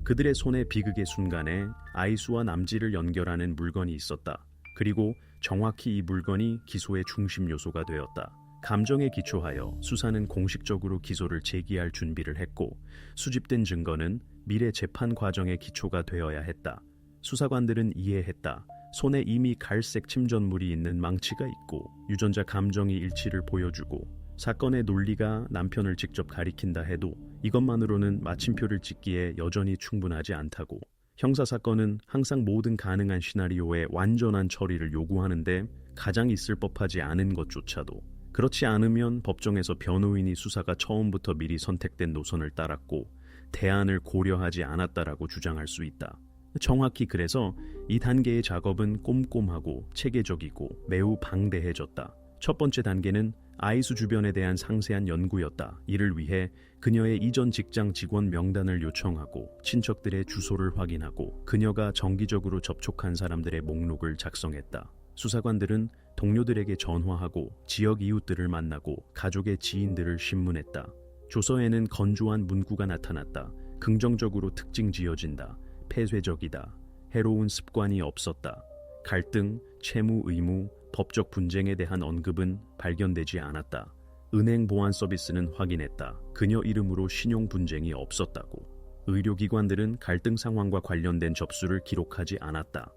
그들의 손의 비극의 순간에 아이수와 남지를 연결하는 물건이 있었다. 그리고 정확히 이 물건이 기소의 중심 요소가 되었다. 감정에 기초하여 수사는 공식적으로 기소를 제기할 준비를 했고 수집된 증거는 미래 재판 과정의 기초가 되어야 했다. 수사관들은 이해했다. 손에 이미 갈색 침전물이 있는 망치가 있고 유전자 감정이 일치를 보여주고 사건의 논리가 남편을 직접 가리킨다 해도 이것만으로는 마침표를 찍기에 여전히 충분하지 않다고. 형사사건은 항상 모든 가능한 시나리오의 완전한 처리를 요구하는데 가장 있을 법하지 않은 것조차도. 그렇지 않으면 법정에서 변호인이 수사가 처음부터 미리 선택된 노선을 따랐고 대안을 고려하지 않았다라고 주장할 수 있다. 정확히 그래서 이 단계의 작업은 꼼꼼하고 체계적이고 매우 방대해졌다. 첫 번째 단계는 아이수 주변에 대한 상세한 연구였다. 이를 위해 그녀의 이전 직장 직원 명단을 요청하고 친척들의 주소를 확인하고 그녀가 정기적으로 접촉한 사람들의 목록을 작성했다. 수사관들은 동료들에게 전화하고 지역 이웃들을 만나고 가족의 지인들을 신문했다. 조서에는 건조한 문구가 나타났다. 긍정적으로 특징 지어진다. 폐쇄적이다. 해로운 습관이 없었다. 갈등, 채무 의무, 법적 분쟁에 대한 언급은 발견되지 않았다. 은행 보안 서비스는 확인했다. 그녀 이름으로 신용 분쟁이 없었다고. 의료기관들은 갈등 상황과 관련된 접수를 기록하지 않았다.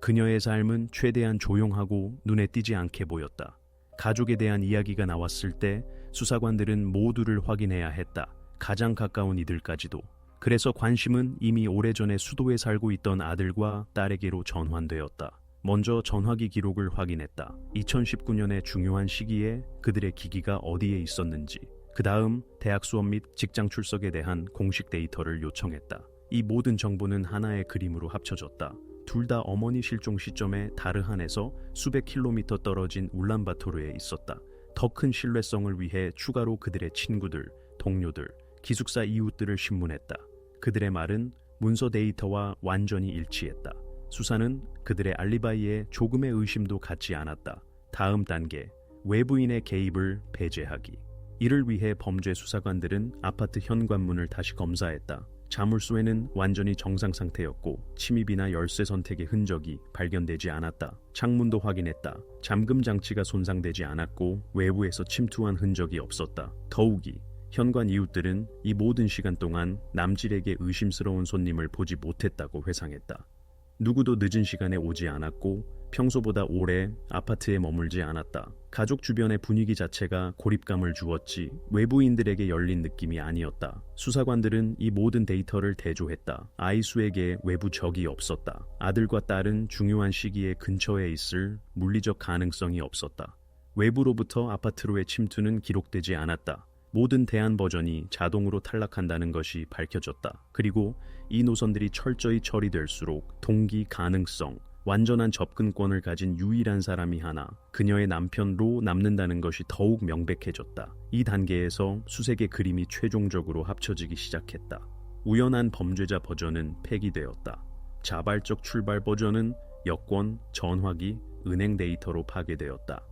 그녀의 삶은 최대한 조용하고 눈에 띄지 않게 보였다. 가족에 대한 이야기가 나왔을 때 수사관들은 모두를 확인해야 했다. 가장 가까운 이들까지도. 그래서 관심은 이미 오래전에 수도에 살고 있던 아들과 딸에게로 전환되었다. 먼저 전화기 기록을 확인했다. 2019년의 중요한 시기에 그들의 기기가 어디에 있었는지, 그 다음 대학 수업 및 직장 출석에 대한 공식 데이터를 요청했다. 이 모든 정보는 하나의 그림으로 합쳐졌다. 둘 다 어머니 실종 시점에 다르한에서 수백 킬로미터 떨어진 울란바토르에 있었다. 더 큰 신뢰성을 위해 추가로 그들의 친구들, 동료들, 기숙사 이웃들을 신문했다. 그들의 말은 문서 데이터와 완전히 일치했다. 수사는 그들의 알리바이에 조금의 의심도 갖지 않았다. 다음 단계, 외부인의 개입을 배제하기. 이를 위해 범죄 수사관들은 아파트 현관문을 다시 검사했다. 자물쇠는 완전히 정상 상태였고 침입이나 열쇠 선택의 흔적이 발견되지 않았다. 창문도 확인했다. 잠금 장치가 손상되지 않았고 외부에서 침투한 흔적이 없었다. 더욱이 현관 이웃들은 이 모든 시간 동안 남질에게 의심스러운 손님을 보지 못했다고 회상했다. 누구도 늦은 시간에 오지 않았고 평소보다 오래 아파트에 머물지 않았다. 가족 주변의 분위기 자체가 고립감을 주었지 외부인들에게 열린 느낌이 아니었다. 수사관들은 이 모든 데이터를 대조했다. 아이수에게 외부 적이 없었다. 아들과 딸은 중요한 시기에 근처에 있을 물리적 가능성이 없었다. 외부로부터 아파트로의 침투는 기록되지 않았다. 모든 대안 버전이 자동으로 탈락한다는 것이 밝혀졌다. 그리고 이 노선들이 철저히 처리될수록 동기 가능성, 완전한 접근권을 가진 유일한 사람이 하나, 그녀의 남편로 남는다는 것이 더욱 명백해졌다. 이 단계에서 수색의 그림이 최종적으로 합쳐지기 시작했다. 우연한 범죄자 버전은 폐기되었다. 자발적 출발 버전은 여권, 전화기, 은행 데이터로 파괴되었다.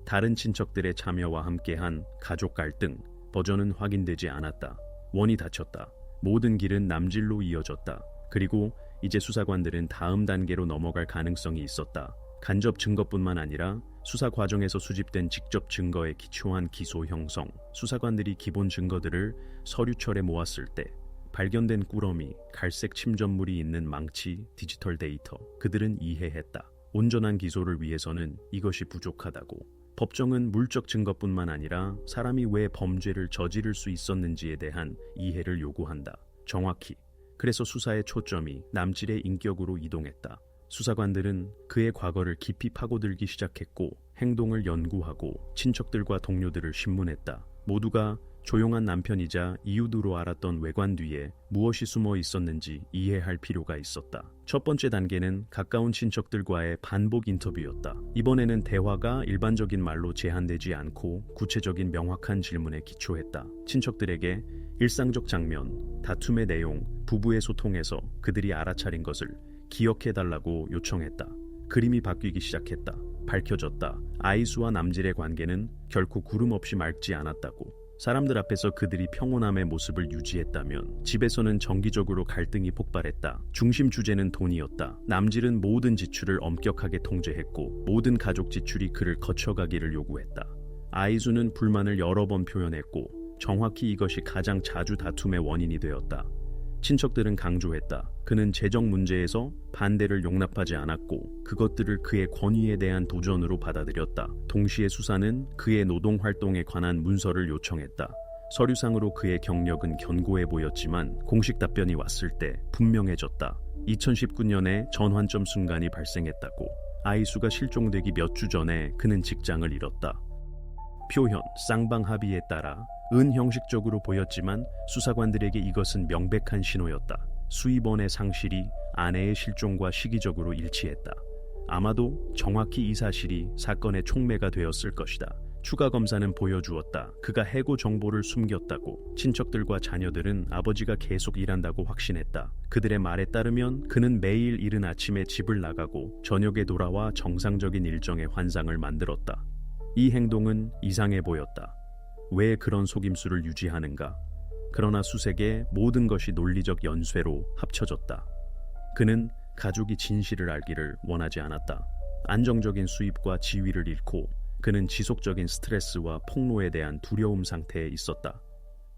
다른 친척들의 참여와 함께한 가족 갈등 버전은 확인되지 않았다. 원이 닫혔다. 모든 길은 남질로 이어졌다. 그리고 이제 수사관들은 다음 단계로 넘어갈 가능성이 있었다. 간접 증거뿐만 아니라 수사 과정에서 수집된 직접 증거에 기초한 기소 형성. 수사관들이 기본 증거들을 서류철에 모았을 때 발견된 꾸러미, 갈색 침전물이 있는 망치, 디지털 데이터. 그들은 이해했다. 온전한 기소를 위해서는 이것이 부족하다고. 법정은 물적 증거뿐만 아니라 사람이 왜 범죄를 저지를 수 있었는지에 대한 이해를 요구한다. 정확히. 그래서 수사의 초점이 남질의 인격으로 이동했다. 수사관들은 그의 과거를 깊이 파고들기 시작했고 행동을 연구하고 친척들과 동료들을 신문했다. 모두가 조용한 남편이자 이웃으로 알았던 외관 뒤에 무엇이 숨어 있었는지 이해할 필요가 있었다. 첫 번째 단계는 가까운 친척들과의 반복 인터뷰였다. 이번에는 대화가 일반적인 말로 제한되지 않고 구체적인 명확한 질문에 기초했다. 친척들에게 일상적 장면, 다툼의 내용, 부부의 소통에서 그들이 알아차린 것을 기억해달라고 요청했다. 그림이 바뀌기 시작했다. 밝혀졌다. 아이수와 남질의 관계는 결코 구름 없이 맑지 않았다고. 사람들 앞에서 그들이 평온함의 모습을 유지했다면 집에서는 정기적으로 갈등이 폭발했다. 중심 주제는 돈이었다. 남질은 모든 지출을 엄격하게 통제했고 모든 가족 지출이 그를 거쳐가기를 요구했다. 아이수는 불만을 여러 번 표현했고 정확히 이것이 가장 자주 다툼의 원인이 되었다. 친척들은 강조했다. 그는 재정 문제에서 반대를 용납하지 않았고 그것들을 그의 권위에 대한 도전으로 받아들였다. 동시에 수사는 그의 노동 활동에 관한 문서를 요청했다. 서류상으로 그의 경력은 견고해 보였지만 공식 답변이 왔을 때 분명해졌다. 2019년에 전환점 순간이 발생했다고. 아이수가 실종되기 몇 주 전에 그는 직장을 잃었다. 표현, 쌍방합의에 따라 은형식적으로 보였지만 수사관들에게 이것은 명백한 신호였다. 수입원의 상실이 아내의 실종과 시기적으로 일치했다. 아마도 정확히 이 사실이 사건의 촉매가 되었을 것이다. 추가 검사는 보여주었다. 그가 해고 정보를 숨겼다고. 친척들과 자녀들은 아버지가 계속 일한다고 확신했다. 그들의 말에 따르면 그는 매일 이른 아침에 집을 나가고 저녁에 돌아와 정상적인 일정의 환상을 만들었다. 이 행동은 이상해 보였다. 왜 그런 속임수를 유지하는가? 그러나 수색의 모든 것이 논리적 연쇄로 합쳐졌다. 그는 가족이 진실을 알기를 원하지 않았다. 안정적인 수입과 지위를 잃고 그는 지속적인 스트레스와 폭로에 대한 두려움 상태에 있었다.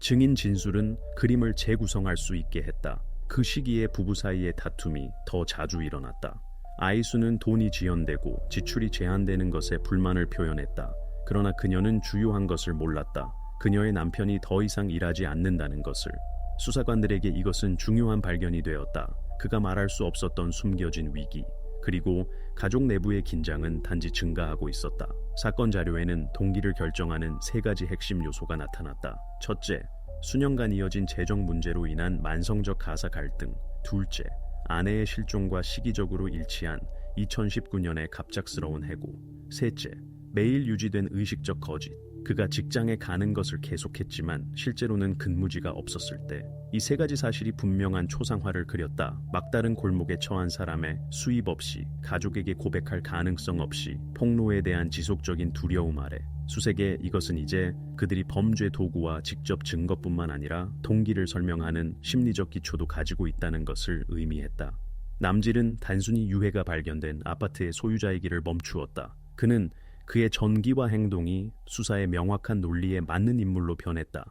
증인 진술은 그림을 재구성할 수 있게 했다. 그 시기에 부부 사이의 다툼이 더 자주 일어났다. 아이수는 돈이 지연되고 지출이 제한되는 것에 불만을 표현했다. 그러나 그녀는 주요한 것을 몰랐다. 그녀의 남편이 더 이상 일하지 않는다는 것을. 수사관들에게 이것은 중요한 발견이 되었다. 그가 말할 수 없었던 숨겨진 위기. 그리고 가족 내부의 긴장은 단지 증가하고 있었다. 사건 자료에는 동기를 결정하는 3가지 핵심 요소가 나타났다. 첫째, 수년간 이어진 재정 문제로 인한 만성적 가사 갈등. 둘째, 아내의 실종과 시기적으로 일치한 2019년의 갑작스러운 해고. 셋째, 매일 유지된 의식적 거짓. 그가 직장에 가는 것을 계속했지만 실제로는 근무지가 없었을 때, 이 세 가지 사실이 분명한 초상화를 그렸다. 막다른 골목에 처한 사람의 수입 없이, 가족에게 고백할 가능성 없이, 폭로에 대한 지속적인 두려움 아래, 수색에 이것은 이제 그들이 범죄 도구와 직접 증거뿐만 아니라 동기를 설명하는 심리적 기초도 가지고 있다는 것을 의미했다. 남질은 단순히 유해가 발견된 아파트의 소유자이기를 멈추었다. 그는 그의 전기와 행동이 수사의 명확한 논리에 맞는 인물로 변했다.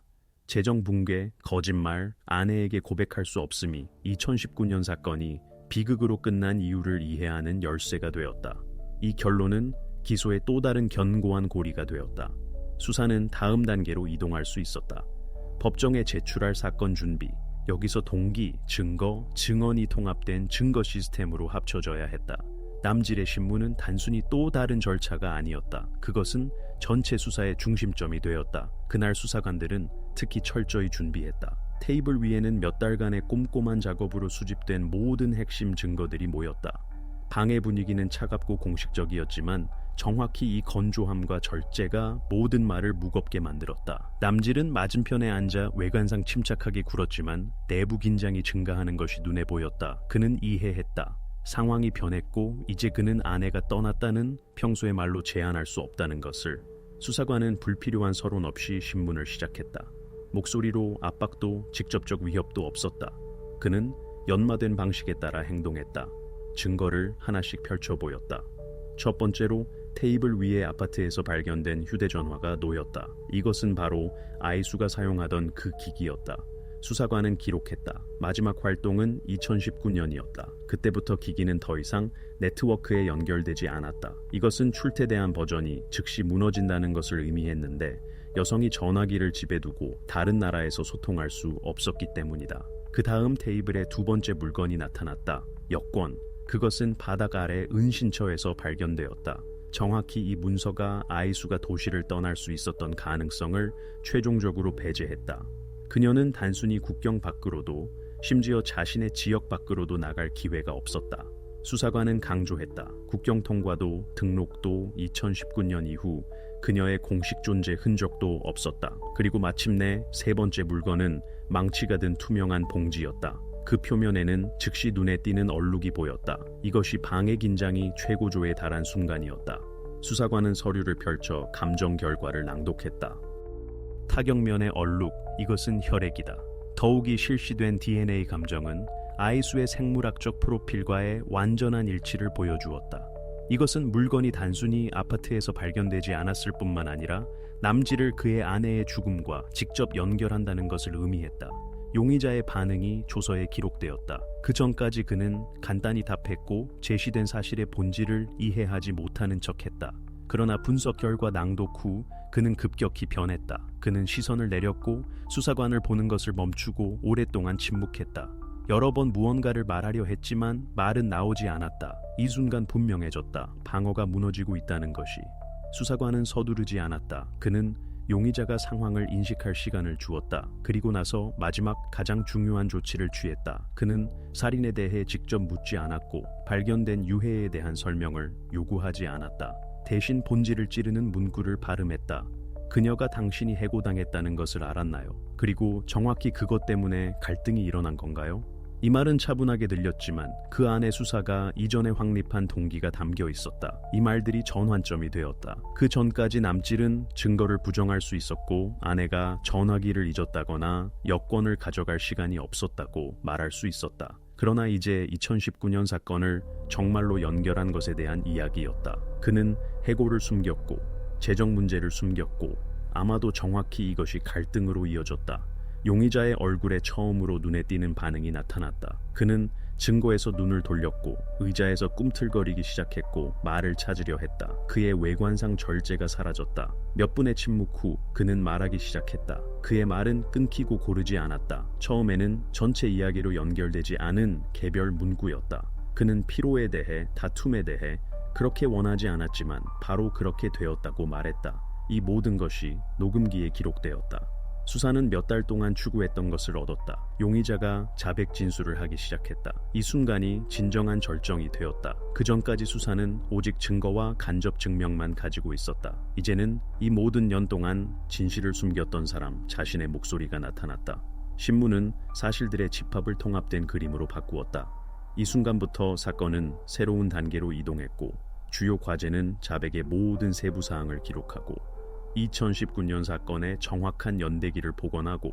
재정 붕괴, 거짓말, 아내에게 고백할 수 없음이 2019년 사건이 비극으로 끝난 이유를 이해하는 열쇠가 되었다. 이 결론은 기소의 또 다른 견고한 고리가 되었다. 수사는 다음 단계로 이동할 수 있었다. 법정에 제출할 사건 준비, 여기서 동기, 증거, 증언이 통합된 증거 시스템으로 합쳐져야 했다. 남질의 신문은 단순히 또 다른 절차가 아니었다. 그것은 전체 수사의 중심점이 되었다. 그날 수사관들은 특히 철저히 준비했다. 테이블 위에는 몇 달간의 꼼꼼한 작업으로 수집된 모든 핵심 증거들이 모였다. 방의 분위기는 차갑고 공식적이었지만 정확히 이 건조함과 절제가 모든 말을 무겁게 만들었다. 남질은 맞은편에 앉아 외관상 침착하게 굴었지만 내부 긴장이 증가하는 것이 눈에 보였다. 그는 이해했다. 상황이 변했고 이제 그는 아내가 떠났다는, 평소의 말로 제한할 수 없다는 것을. 수사관은 불필요한 서론 없이 신문을 시작했다. 목소리로 압박도 직접적 위협도 없었다. 그는 연마된 방식에 따라 행동했다. 증거를 하나씩 펼쳐 보였다. 첫 번째로 테이블 위에 아파트에서 발견된 휴대전화가 놓였다. 이것은 바로 아이수가 사용하던 그 기기였다. 수사관은 기록했다. 마지막 활동은 2019년이었다. 그때부터 기기는 더 이상 네트워크에 연결되지 않았다. 이것은 출퇴대한 버전이 즉시 무너진다는 것을 의미했는데, 여성이 전화기를 집에 두고 다른 나라에서 소통할 수 없었기 때문이다. 그 다음 테이블에 두 번째 물건이 나타났다. 여권. 그것은 바닥 아래 은신처에서 발견되었다. 정확히 이 문서가 아이수가 도시를 떠날 수 있었던 가능성을 최종적으로 배제했다. 그녀는 단순히 국경 밖으로도, 심지어 자신의 지역 밖으로도 나갈 기회가 없었다. 수사관은 강조했다. 국경 통과도 등록도 2019년 이후 그녀의 공식 존재 흔적도 없었다. 그리고 마침내 세 번째 물건은 망치가 든 투명한 봉지였다. 그 표면에는 즉시 눈에 띄는 얼룩이 보였다. 이것이 방의 긴장이 최고조에 달한 순간이었다. 수사관은 서류를 펼쳐 감정 결과를 낭독했다. 타격면의 얼룩, 이것은 혈액이다. 더욱이 실시된 DNA 감정은 아이수의 생물학적 프로필과의 완전한 일치를 보여주었다. 이것은 물건이 단순히 아파트에서 발견되지 않았을 뿐만 아니라 남질을 그의 아내의 죽음과 직접 연결한다는 것을 의미했다. 용의자의 반응이 조서에 기록되었다. 그 전까지 그는 간단히 답했고 제시된 사실의 본질을 이해하지 못하는 척했다. 그러나 분석 결과 낭독 후 그는 급격히 변했다. 그는 시선을 내렸고 수사관을 보는 것을 멈추고 오랫동안 침묵했다. 여러 번 무언가를 말하려 했지만 말은 나오지 않았다. 이 순간 분명해졌다. 방어가 무너지고 있다는 것이. 수사관은 서두르지 않았다. 그는 용의자가 상황을 인식할 시간을 주었다. 그리고 나서 마지막 가장 중요한 조치를 취했다. 그는 살인에 대해 직접 묻지 않았고 발견된 유해에 대한 설명을 요구하지 않았다. 대신 본질을 찌르는 문구를 발음했다. 그녀가 당신이 해고당했다는 것을 알았나요? 그리고 정확히 그것 때문에 갈등이 일어난 건가요? 이 말은 차분하게 들렸지만 그 안에 수사가 이전에 확립한 동기가 담겨 있었다. 이 말들이 전환점이 되었다. 그 전까지 남질은 증거를 부정할 수 있었고 아내가 전화기를 잊었다거나 여권을 가져갈 시간이 없었다고 말할 수 있었다. 그러나 이제 2019년 사건을 정말로 연결한 것에 대한 이야기였다. 그는 해고를 숨겼고 재정 문제를 숨겼고 아마도 정확히 이것이 갈등으로 이어졌다. 용의자의 얼굴에 처음으로 눈에 띄는 반응이 나타났다. 그는 증거에서 눈을 돌렸고 의자에서 꿈틀거리기 시작했고 말을 찾으려 했다. 그의 외관상 절제가 사라졌다. 몇 분의 침묵 후 그는 말하기 시작했다. 그의 말은 끊기고 고르지 않았다. 처음에는 전체 이야기로 연결되지 않은 개별 문구였다. 그는 피로에 대해, 다툼에 대해 그렇게 원하지 않았지만 바로 그렇게 되었다고 말했다. 이 모든 것이 녹음기에 기록되었다. 수사는 몇 달 동안 추구했던 것을 얻었다. 용의자가 자백 진술을 하기 시작했다. 이 순간이 진정한 절정이 되었다. 그 전까지 수사는 오직 증거와 간접 증명만 가지고 있었다. 이제는 이 모든 년 동안 진실을 숨겼던 사람 자신의 목소리가 나타났다. 신문은 사실들의 집합을 통합된 그림으로 바꾸었다. 이 순간부터 사건은 새로운 단계로 이동했고 주요 과제는 자백의 모든 세부 사항을 기록하고 2019년 사건의 정확한 연대기를 복원하고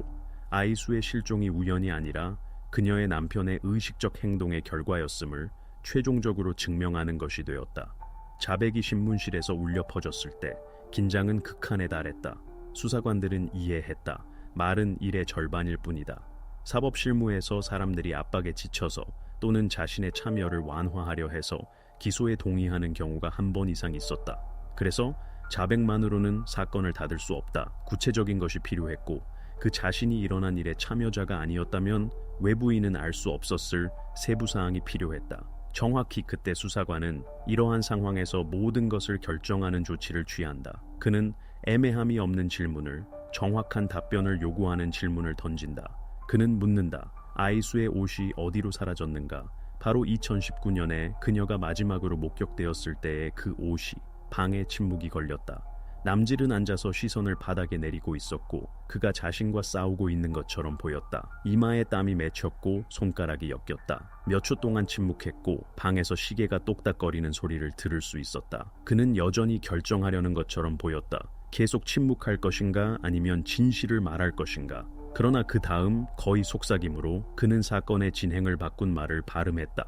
아이수의 실종이 우연이 아니라 그녀의 남편의 의식적 행동의 결과였음을 최종적으로 증명하는 것이 되었다. 자백이 신문실에서 울려 퍼졌을 때 긴장은 극한에 달했다. 수사관들은 이해했다. 말은 일의 절반일 뿐이다. 사법 실무에서 사람들이 압박에 지쳐서 또는 자신의 참여를 완화하려 해서 기소에 동의하는 경우가 한 번 이상 있었다. 그래서 자백만으로는 사건을 닫을 수 없다. 구체적인 것이 필요했고 그 자신이 일어난 일의 참여자가 아니었다면 외부인은 알 수 없었을 세부사항이 필요했다. 정확히 그때 수사관은 이러한 상황에서 모든 것을 결정하는 조치를 취한다. 그는 애매함이 없는 질문을, 정확한 답변을 요구하는 질문을 던진다. 그는 묻는다. 아이수의 옷이 어디로 사라졌는가? 바로 2019년에 그녀가 마지막으로 목격되었을 때의 그 옷이. 방에 침묵이 걸렸다. 남질은 앉아서 시선을 바닥에 내리고 있었고 그가 자신과 싸우고 있는 것처럼 보였다. 이마에 땀이 맺혔고 손가락이 엮였다. 몇 초 동안 침묵했고 방에서 시계가 똑딱거리는 소리를 들을 수 있었다. 그는 여전히 결정하려는 것처럼 보였다. 계속 침묵할 것인가 아니면 진실을 말할 것인가. 그러나 그 다음 거의 속삭임으로 그는 사건의 진행을 바꾼 말을 발음했다.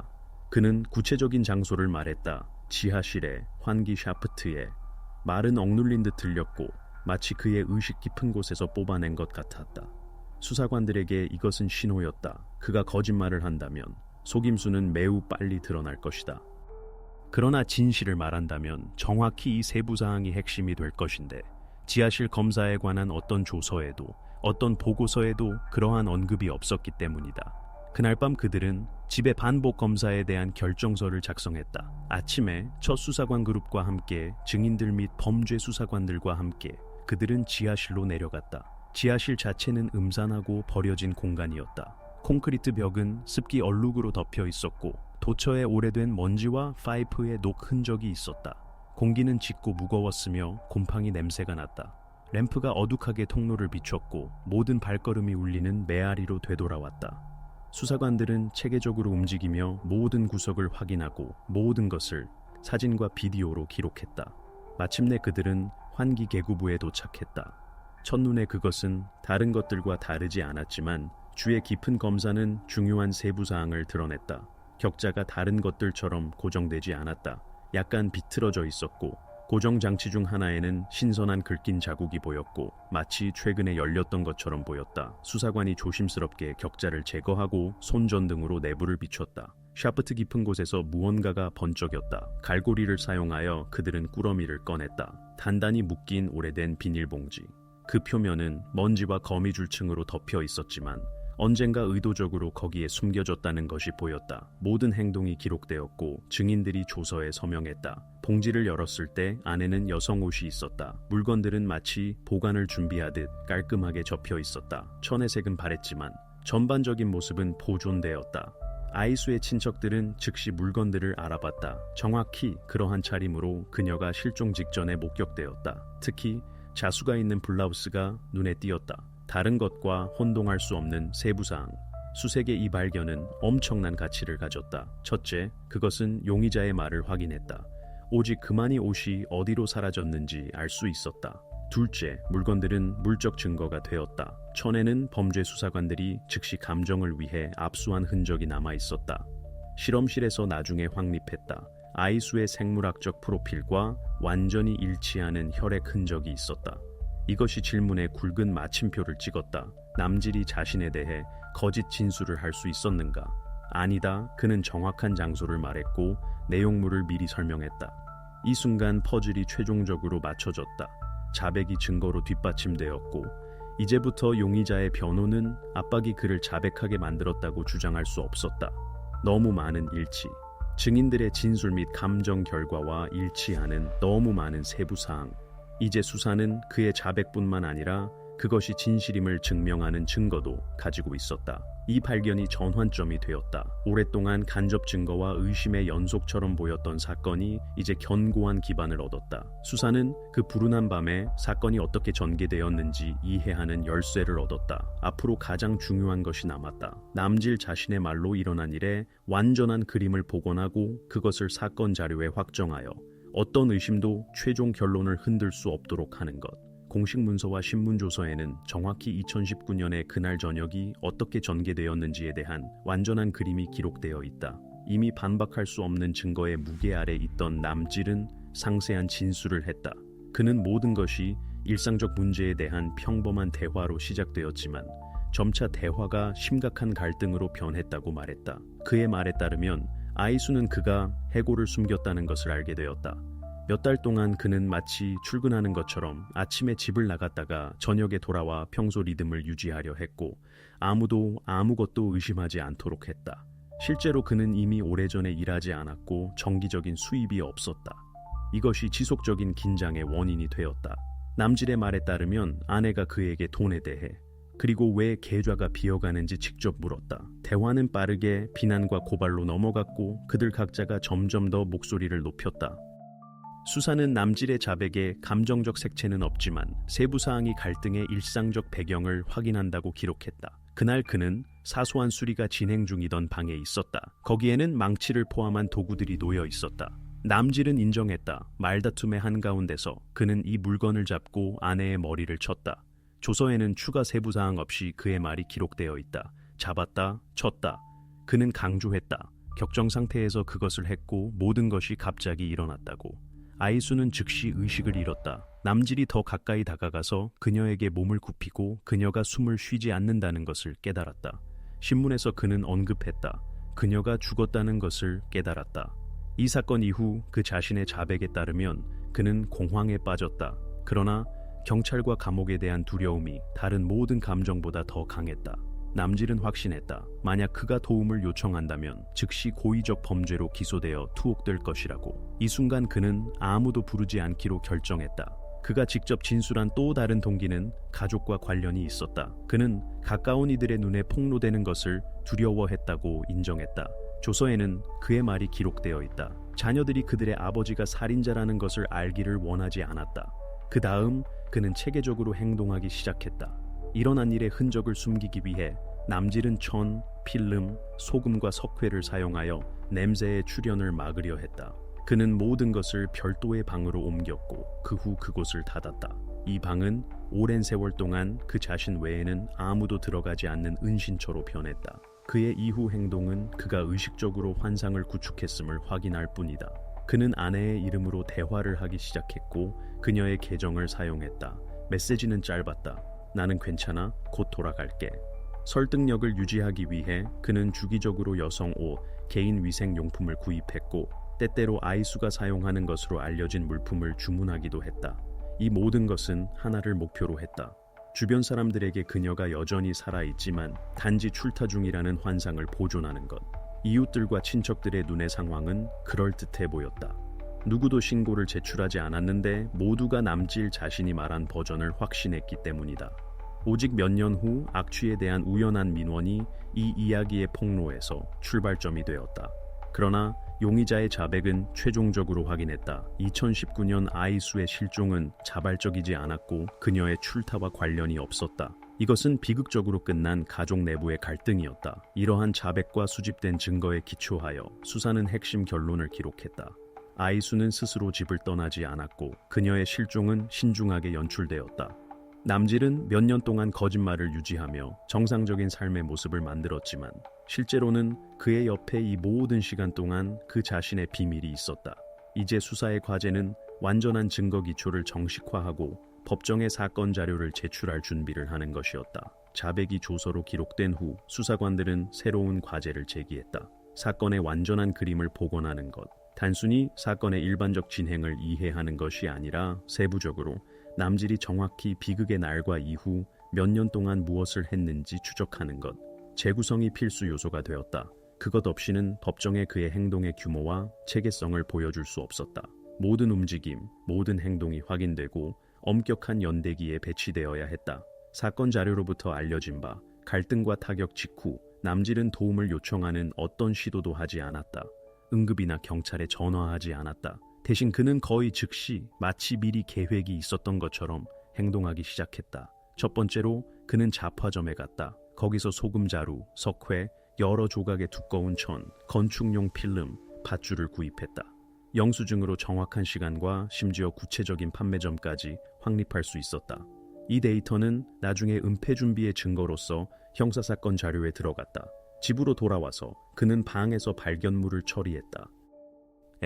그는 구체적인 장소를 말했다. 지하실에, 환기 샤프트에. 말은 억눌린 듯 들렸고 마치 그의 의식 깊은 곳에서 뽑아낸 것 같았다. 수사관들에게 이것은 신호였다. 그가 거짓말을 한다면 속임수는 매우 빨리 드러날 것이다. 그러나 진실을 말한다면 정확히 이 세부사항이 핵심이 될 것인데 지하실 검사에 관한 어떤 조서에도 어떤 보고서에도 그러한 언급이 없었기 때문이다. 그날 밤 그들은 집의 반복 검사에 대한 결정서를 작성했다. 아침에 첫 수사관 그룹과 함께 증인들 및 범죄 수사관들과 함께 그들은 지하실로 내려갔다. 지하실 자체는 음산하고 버려진 공간이었다. 콘크리트 벽은 습기 얼룩으로 덮여 있었고 도처에 오래된 먼지와 파이프의 녹 흔적이 있었다. 공기는 짙고 무거웠으며 곰팡이 냄새가 났다. 램프가 어둑하게 통로를 비췄고 모든 발걸음이 울리는 메아리로 되돌아왔다. 수사관들은 체계적으로 움직이며 모든 구석을 확인하고 모든 것을 사진과 비디오로 기록했다. 마침내 그들은 환기 계구부에 도착했다. 첫눈에 그것은 다른 것들과 다르지 않았지만 주의 깊은 검사는 중요한 세부사항을 드러냈다. 격자가 다른 것들처럼 고정되지 않았다. 약간 비틀어져 있었고 고정 장치 중 하나에는 신선한 긁힌 자국이 보였고 마치 최근에 열렸던 것처럼 보였다. 수사관이 조심스럽게 격자를 제거하고 손전등으로 내부를 비췄다. 샤프트 깊은 곳에서 무언가가 번쩍였다. 갈고리를 사용하여 그들은 꾸러미를 꺼냈다. 단단히 묶인 오래된 비닐봉지. 그 표면은 먼지와 거미줄층으로 덮여 있었지만 언젠가 의도적으로 거기에 숨겨졌다는 것이 보였다. 모든 행동이 기록되었고 증인들이 조서에 서명했다. 봉지를 열었을 때 안에는 여성 옷이 있었다. 물건들은 마치 보관을 준비하듯 깔끔하게 접혀 있었다. 천혜색은 바랬지만 전반적인 모습은 보존되었다. 아이수의 친척들은 즉시 물건들을 알아봤다. 정확히 그러한 차림으로 그녀가 실종 직전에 목격되었다. 특히 자수가 있는 블라우스가 눈에 띄었다. 다른 것과 혼동할 수 없는 세부사항. 수색의 이 발견은 엄청난 가치를 가졌다. 첫째, 그것은 용의자의 말을 확인했다. 오직 그만이 옷이 어디로 사라졌는지 알 수 있었다. 둘째, 물건들은 물적 증거가 되었다. 천에는 범죄 수사관들이 즉시 감정을 위해 압수한 흔적이 남아 있었다. 실험실에서 나중에 확립했다. 아이수의 생물학적 프로필과 완전히 일치하는 혈액 흔적이 있었다. 이것이 질문에 굵은 마침표를 찍었다. 남질이 자신에 대해 거짓 진술을 할 수 있었는가? 아니다. 그는 정확한 장소를 말했고 내용물을 미리 설명했다. 이 순간 퍼즐이 최종적으로 맞춰졌다. 자백이 증거로 뒷받침되었고 이제부터 용의자의 변호는 압박이 그를 자백하게 만들었다고 주장할 수 없었다. 너무 많은 일치. 증인들의 진술 및 감정 결과와 일치하는 너무 많은 세부사항. 이제 수사는 그의 자백뿐만 아니라 그것이 진실임을 증명하는 증거도 가지고 있었다. 이 발견이 전환점이 되었다. 오랫동안 간접 증거와 의심의 연속처럼 보였던 사건이 이제 견고한 기반을 얻었다. 수사는 그 불운한 밤에 사건이 어떻게 전개되었는지 이해하는 열쇠를 얻었다. 앞으로 가장 중요한 것이 남았다. 남질 자신의 말로 일어난 일에 완전한 그림을 복원하고 그것을 사건 자료에 확정하여 어떤 의심도 최종 결론을 흔들 수 없도록 하는 것. 공식 문서와 신문 조서에는 정확히 2019년의 그날 저녁이 어떻게 전개되었는지에 대한 완전한 그림이 기록되어 있다. 이미 반박할 수 없는 증거의 무게 아래 있던 남질은 상세한 진술을 했다. 그는 모든 것이 일상적 문제에 대한 평범한 대화로 시작되었지만 점차 대화가 심각한 갈등으로 변했다고 말했다. 그의 말에 따르면 아이수는 그가 해고를 숨겼다는 것을 알게 되었다. 몇 달 동안 그는 마치 출근하는 것처럼 아침에 집을 나갔다가 저녁에 돌아와 평소 리듬을 유지하려 했고 아무도 아무것도 의심하지 않도록 했다. 실제로 그는 이미 오래전에 일하지 않았고 정기적인 수입이 없었다. 이것이 지속적인 긴장의 원인이 되었다. 남질의 말에 따르면 아내가 그에게 돈에 대해 그리고 왜 계좌가 비어가는지 직접 물었다. 대화는 빠르게 비난과 고발로 넘어갔고 그들 각자가 점점 더 목소리를 높였다. 수사는 남질의 자백에 감정적 색채는 없지만 세부 사항이 갈등의 일상적 배경을 확인한다고 기록했다. 그날 그는 사소한 수리가 진행 중이던 방에 있었다. 거기에는 망치를 포함한 도구들이 놓여 있었다. 남질은 인정했다. 말다툼의 한가운데서 그는 이 물건을 잡고 아내의 머리를 쳤다. 조서에는 추가 세부 사항 없이 그의 말이 기록되어 있다. 잡았다, 쳤다. 그는 강조했다. 격정 상태에서 그것을 했고 모든 것이 갑자기 일어났다고. 아이수는 즉시 의식을 잃었다. 남질이 더 가까이 다가가서 그녀에게 몸을 굽히고 그녀가 숨을 쉬지 않는다는 것을 깨달았다. 신문에서 그는 언급했다. 그녀가 죽었다는 것을 깨달았다. 이 사건 이후 그 자신의 자백에 따르면 그는 공황에 빠졌다. 그러나 경찰과 감옥에 대한 두려움이 다른 모든 감정보다 더 강했다. 남질은 확신했다. 만약 그가 도움을 요청한다면 즉시 고의적 범죄로 기소되어 투옥될 것이라고. 이 순간 그는 아무도 부르지 않기로 결정했다. 그가 직접 진술한 또 다른 동기는 가족과 관련이 있었다. 그는 가까운 이들의 눈에 폭로되는 것을 두려워했다고 인정했다. 조서에는 그의 말이 기록되어 있다. 자녀들이 그들의 아버지가 살인자라는 것을 알기를 원하지 않았다. 그 다음 그는 체계적으로 행동하기 시작했다. 일어난 일의 흔적을 숨기기 위해 남질은 천, 필름, 소금과 석회를 사용하여 냄새의 출현을 막으려 했다. 그는 모든 것을 별도의 방으로 옮겼고 그 후 그곳을 닫았다. 이 방은 오랜 세월 동안 그 자신 외에는 아무도 들어가지 않는 은신처로 변했다. 그의 이후 행동은 그가 의식적으로 환상을 구축했음을 확인할 뿐이다. 그는 아내의 이름으로 대화를 하기 시작했고 그녀의 계정을 사용했다. 메시지는 짧았다. 나는 괜찮아. 곧 돌아갈게. 설득력을 유지하기 위해 그는 주기적으로 여성 옷, 개인 위생 용품을 구입했고 때때로 아이수가 사용하는 것으로 알려진 물품을 주문하기도 했다. 이 모든 것은 하나를 목표로 했다. 주변 사람들에게 그녀가 여전히 살아있지만 단지 출타 중이라는 환상을 보존하는 것. 이웃들과 친척들의 눈의 상황은 그럴듯해 보였다. 누구도 신고를 제출하지 않았는데 모두가 남질 자신이 말한 버전을 확신했기 때문이다. 오직 몇 년 후 악취에 대한 우연한 민원이 이 이야기의 폭로에서 출발점이 되었다. 그러나 용의자의 자백은 최종적으로 확인했다. 2019년 아이수의 실종은 자발적이지 않았고 그녀의 출타와 관련이 없었다. 이것은 비극적으로 끝난 가족 내부의 갈등이었다. 이러한 자백과 수집된 증거에 기초하여 수사는 핵심 결론을 기록했다. 아이수는 스스로 집을 떠나지 않았고 그녀의 실종은 신중하게 연출되었다. 남질은 몇 년 동안 거짓말을 유지하며 정상적인 삶의 모습을 만들었지만 실제로는 그의 옆에 이 모든 시간 동안 그 자신의 비밀이 있었다. 이제 수사의 과제는 완전한 증거 기초를 정식화하고 법정에 사건 자료를 제출할 준비를 하는 것이었다. 자백이 조서로 기록된 후 수사관들은 새로운 과제를 제기했다. 사건의 완전한 그림을 복원하는 것. 단순히 사건의 일반적 진행을 이해하는 것이 아니라 세부적으로 남질이 정확히 비극의 날과 이후 몇 년 동안 무엇을 했는지 추적하는 것. 재구성이 필수 요소가 되었다. 그것 없이는 법정에 그의 행동의 규모와 체계성을 보여줄 수 없었다. 모든 움직임, 모든 행동이 확인되고 엄격한 연대기에 배치되어야 했다. 사건 자료로부터 알려진 바 갈등과 타격 직후 남질은 도움을 요청하는 어떤 시도도 하지 않았다. 응급이나 경찰에 전화하지 않았다. 대신 그는 거의 즉시 마치 미리 계획이 있었던 것처럼 행동하기 시작했다. 첫 번째로 그는 잡화점에 갔다. 거기서 소금자루, 석회, 여러 조각의 두꺼운 천, 건축용 필름, 밧줄을 구입했다. 영수증으로 정확한 시간과 심지어 구체적인 판매점까지 확립할 수 있었다. 이 데이터는 나중에 은폐 준비의 증거로서 형사사건 자료에 들어갔다. 집으로 돌아와서 그는 방에서 발견물을 처리했다.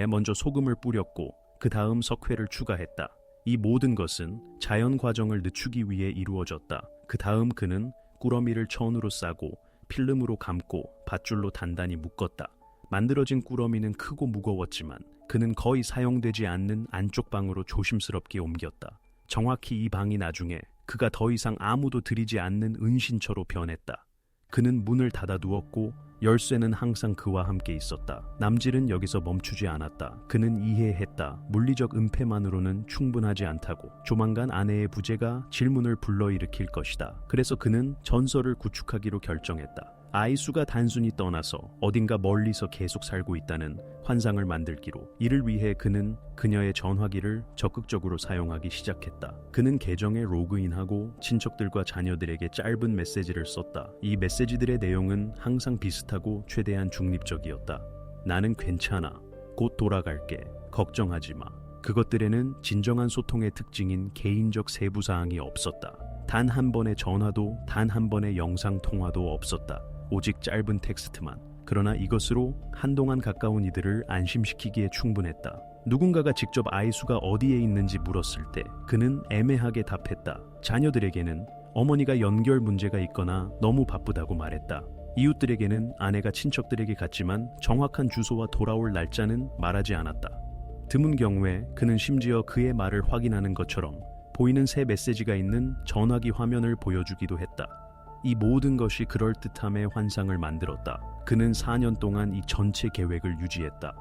먼저 소금을 뿌렸고 그 다음 석회를 추가했다. 이 모든 것은 자연 과정을 늦추기 위해 이루어졌다. 그 다음 그는 꾸러미를 천으로 싸고 필름으로 감고 밧줄로 단단히 묶었다. 만들어진 꾸러미는 크고 무거웠지만 그는 거의 사용되지 않는 안쪽 방으로 조심스럽게 옮겼다. 정확히 이 방이 나중에 그가 더 이상 아무도 들이지 않는 은신처로 변했다. 그는 문을 닫아두었고 열쇠는 항상 그와 함께 있었다. 남질은 여기서 멈추지 않았다. 그는 이해했다. 물리적 은폐만으로는 충분하지 않다고. 조만간 아내의 부재가 질문을 불러일으킬 것이다. 그래서 그는 전설을 구축하기로 결정했다. 아이수가 단순히 떠나서 어딘가 멀리서 계속 살고 있다는 환상을 만들기로. 이를 위해 그는 그녀의 전화기를 적극적으로 사용하기 시작했다. 그는 계정에 로그인하고 친척들과 자녀들에게 짧은 메시지를 썼다. 이 메시지들의 내용은 항상 비슷하고 최대한 중립적이었다. 나는 괜찮아. 곧 돌아갈게. 걱정하지 마. 그것들에는 진정한 소통의 특징인 개인적 세부사항이 없었다. 단 한 번의 전화도 단 한 번의 영상 통화도 없었다. 오직 짧은 텍스트만. 그러나 이것으로 한동안 가까운 이들을 안심시키기에 충분했다. 누군가가 직접 아이수가 어디에 있는지 물었을 때 그는 애매하게 답했다. 자녀들에게는 어머니가 연결 문제가 있거나 너무 바쁘다고 말했다. 이웃들에게는 아내가 친척들에게 갔지만 정확한 주소와 돌아올 날짜는 말하지 않았다. 드문 경우에 그는 심지어 그의 말을 확인하는 것처럼 보이는 새 메시지가 있는 전화기 화면을 보여주기도 했다. 이 모든 것이 그럴듯함의 환상을 만들었다. 그는 4년 동안 이 전체 계획을 유지했다.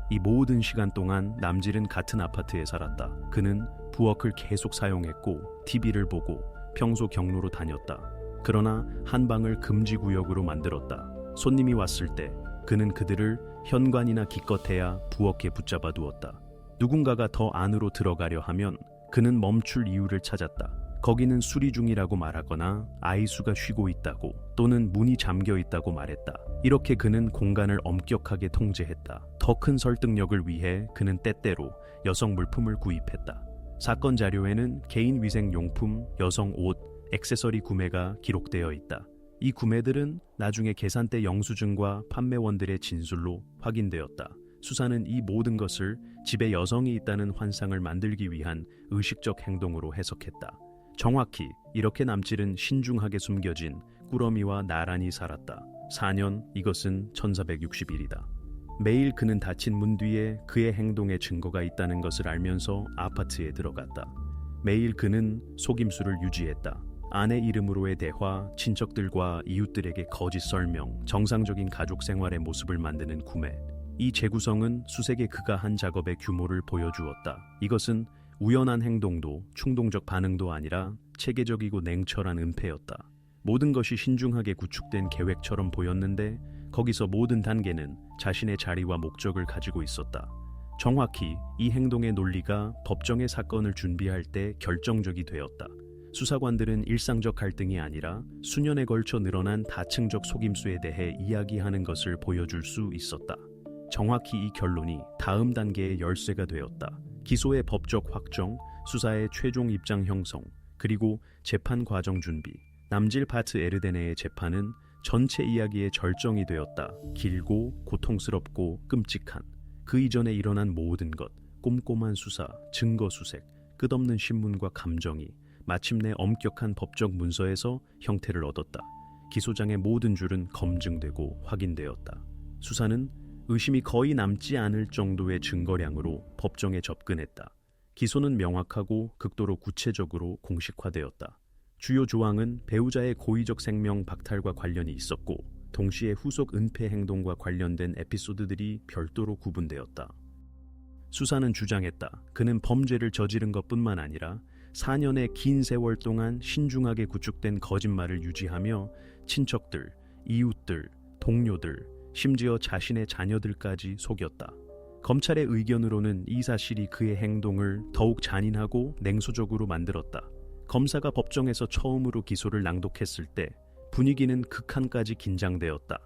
이 모든 시간 동안 남질은 같은 아파트에 살았다. 그는 부엌을 계속 사용했고 TV를 보고 평소 경로로 다녔다. 그러나 한 방을 금지구역으로 만들었다. 손님이 왔을 때 그는 그들을 현관이나 기껏해야 부엌에 붙잡아 두었다. 누군가가 더 안으로 들어가려 하면 그는 멈출 이유를 찾았다. 거기는 수리 중이라고 말하거나 아이수가 쉬고 있다고 또는 문이 잠겨 있다고 말했다. 이렇게 그는 공간을 엄격하게 통제했다. 더 큰 설득력을 위해 그는 때때로 여성 물품을 구입했다. 사건 자료에는 개인 위생 용품, 여성 옷, 액세서리 구매가 기록되어 있다. 이 구매들은 나중에 계산대 영수증과 판매원들의 진술로 확인되었다. 수사는 이 모든 것을 집에 여성이 있다는 환상을 만들기 위한 의식적 행동으로 해석했다. 정확히 이렇게 남질은 신중하게 숨겨진 꾸러미와 나란히 살았다. 4년, 이것은 1460일이다. 매일 그는 닫힌 문 뒤에 그의 행동의 증거가 있다는 것을 알면서 아파트에 들어갔다. 매일 그는 속임수를 유지했다. 아내 이름으로의 대화, 친척들과 이웃들에게 거짓 설명, 정상적인 가족 생활의 모습을 만드는 구매. 이 재구성은 수색의 그가 한 작업의 규모를 보여주었다. 이것은 우연한 행동도 충동적 반응도 아니라 체계적이고 냉철한 은폐였다. 모든 것이 신중하게 구축된 계획처럼 보였는데 거기서 모든 단계는 자신의 자리와 목적을 가지고 있었다. 정확히 이 행동의 논리가 법정의 사건을 준비할 때 결정적이 되었다. 수사관들은 일상적 갈등이 아니라 수년에 걸쳐 늘어난 다층적 속임수에 대해 이야기하는 것을 보여줄 수 있었다. 정확히 이 결론이 다음 단계의 열쇠가 되었다. 기소의 법적 확정, 수사의 최종 입장 형성, 그리고 재판 과정 준비. 남질 바트 에르데네의 재판은 전체 이야기의 절정이 되었다. 길고 고통스럽고 끔찍한. 그 이전에 일어난 모든 것, 꼼꼼한 수사, 증거 수색, 끝없는 신문과 감정이 마침내 엄격한 법적 문서에서 형태를 얻었다. 기소장의 모든 줄은 검증되고 확인되었다. 수사는 의심이 거의 남지 않을 정도의 증거량으로 법정에 접근했다. 기소는 명확하고 극도로 구체적으로 공식화되었다. 주요 조항은 배우자의 고의적 생명 박탈과 관련이 있었고 동시에 후속 은폐 행동과 관련된 에피소드들이 별도로 구분되었다. 수사는 주장했다. 그는 범죄를 저지른 것뿐만 아니라 4년의 긴 세월 동안 신중하게 구축된 거짓말을 유지하며 친척들, 이웃들, 동료들, 심지어 자신의 자녀들까지 속였다. 검찰의 의견으로는 이 사실이 그의 행동을 더욱 잔인하고 냉소적으로 만들었다. 검사가 법정에서 처음으로 기소를 낭독했을 때 분위기는 극한까지 긴장되었다.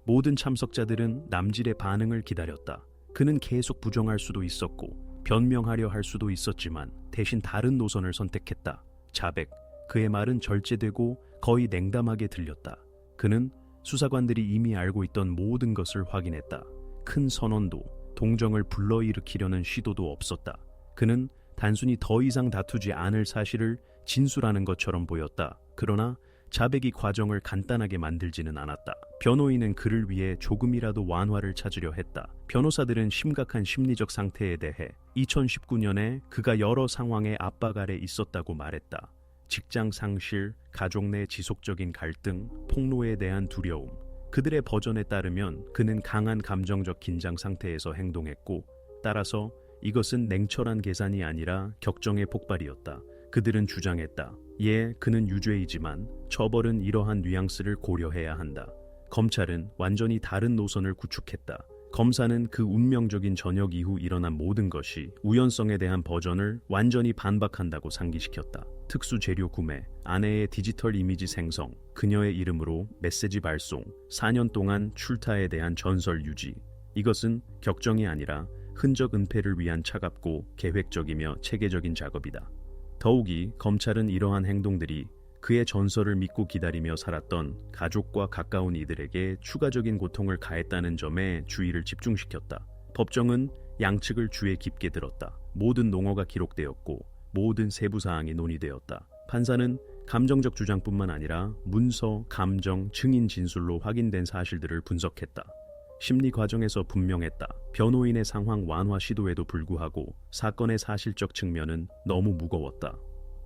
모든 참석자들은 남질의 반응을 기다렸다. 그는 계속 부정할 수도 있었고 변명하려 할 수도 있었지만 대신 다른 노선을 선택했다. 자백, 그의 말은 절제되고 거의 냉담하게 들렸다. 그는 수사관들이 이미 알고 있던 모든 것을 확인했다. 큰 선언도, 동정을 불러일으키려는 시도도 없었다. 그는 단순히 더 이상 다투지 않을 사실을 진술하는 것처럼 보였다. 그러나 자백이 과정을 간단하게 만들지는 않았다. 변호인은 그를 위해 조금이라도 완화를 찾으려 했다. 변호사들은 심각한 심리적 상태에 대해 2019년에 그가 여러 상황의 압박 아래 있었다고 말했다. 직장 상실, 가족 내 지속적인 갈등, 폭로에 대한 두려움. 그들의 버전에 따르면 그는 강한 감정적 긴장 상태에서 행동했고, 따라서 이것은 냉철한 계산이 아니라 격정의 폭발이었다. 그들은 주장했다. 예, 그는 유죄이지만 처벌은 이러한 뉘앙스를 고려해야 한다. 검찰은 완전히 다른 노선을 구축했다. 검사는 그 운명적인 저녁 이후 일어난 모든 것이 우연성에 대한 버전을 완전히 반박한다고 상기시켰다. 특수 재료 구매, 아내의 디지털 이미지 생성, 그녀의 이름으로 메시지 발송, 4년 동안 출타에 대한 전설 유지. 이것은 격정이 아니라 흔적 은폐를 위한 차갑고 계획적이며 체계적인 작업이다. 더욱이 검찰은 이러한 행동들이 그의 전설을 믿고 기다리며 살았던 가족과 가까운 이들에게 추가적인 고통을 가했다는 점에 주의를 집중시켰다. 법정은 양측을 주의 깊게 들었다. 모든 농어가 기록되었고 모든 세부 사항이 논의되었다. 판사는 감정적 주장뿐만 아니라 문서, 감정, 증인 진술로 확인된 사실들을 분석했다. 심리 과정에서 분명했다. 변호인의 상황 완화 시도에도 불구하고 사건의 사실적 측면은 너무 무거웠다.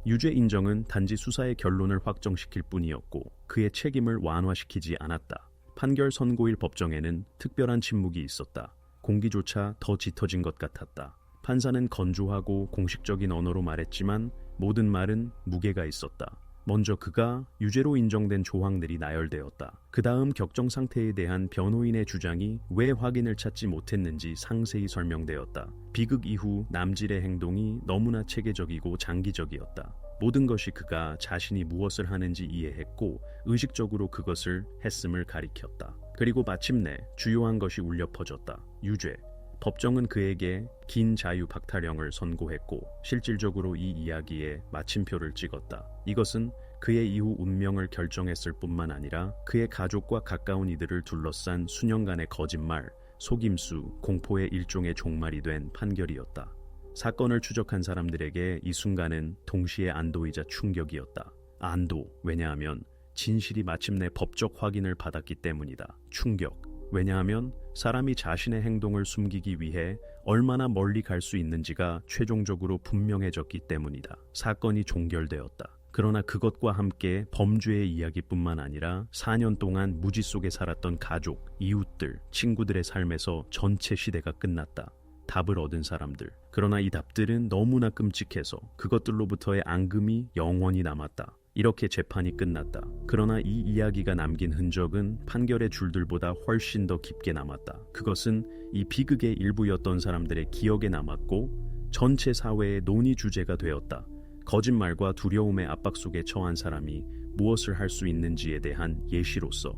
유죄 인정은 단지 수사의 결론을 확정시킬 뿐이었고 그의 책임을 완화시키지 않았다. 판결 선고일 법정에는 특별한 침묵이 있었다. 공기조차 더 짙어진 것 같았다. 판사는 건조하고 공식적인 언어로 말했지만 모든 말은 무게가 있었다. 먼저 그가 유죄로 인정된 조항들이 나열되었다. 그 다음 격정 상태에 대한 변호인의 주장이 왜 확인을 찾지 못했는지 상세히 설명되었다. 비극 이후 남질의 행동이 너무나 체계적이고 장기적이었다. 모든 것이 그가 자신이 무엇을 하는지 이해했고 의식적으로 그것을 했음을 가리켰다. 그리고 마침내 주요한 것이 울려 퍼졌다. 유죄. 법정은 그에게 긴 자유 박탈형을 선고했고 실질적으로 이 이야기에 마침표를 찍었다. 이것은 그의 이후 운명을 결정했을 뿐만 아니라 그의 가족과 가까운 이들을 둘러싼 수년간의 거짓말, 속임수, 공포의 일종의 종말이 된 판결이었다. 사건을 추적한 사람들에게 이 순간은 동시에 안도이자 충격이었다. 안도, 왜냐하면 진실이 마침내 법적 확인을 받았기 때문이다. 충격, 왜냐하면 사람이 자신의 행동을 숨기기 위해 얼마나 멀리 갈 수 있는지가 최종적으로 분명해졌기 때문이다. 사건이 종결되었다. 그러나 그것과 함께 범죄의 이야기뿐만 아니라 4년 동안 무지 속에 살았던 가족, 이웃들, 친구들의 삶에서 전체 시대가 끝났다. 답을 얻은 사람들. 그러나 이 답들은 너무나 끔찍해서 그것들로부터의 앙금이 영원히 남았다. 이렇게 재판이 끝났다. 그러나 이 이야기가 남긴 흔적은 판결의 줄들보다 훨씬 더 깊게 남았다. 그것은 이 비극의 일부였던 사람들의 기억에 남았고 전체 사회의 논의 주제가 되었다. 거짓말과 두려움의 압박 속에 처한 사람이 무엇을 할 수 있는지에 대한 예시로서.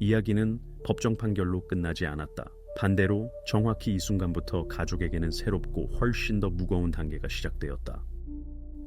이야기는 법정 판결로 끝나지 않았다. 반대로 정확히 이 순간부터 가족에게는 새롭고 훨씬 더 무거운 단계가 시작되었다.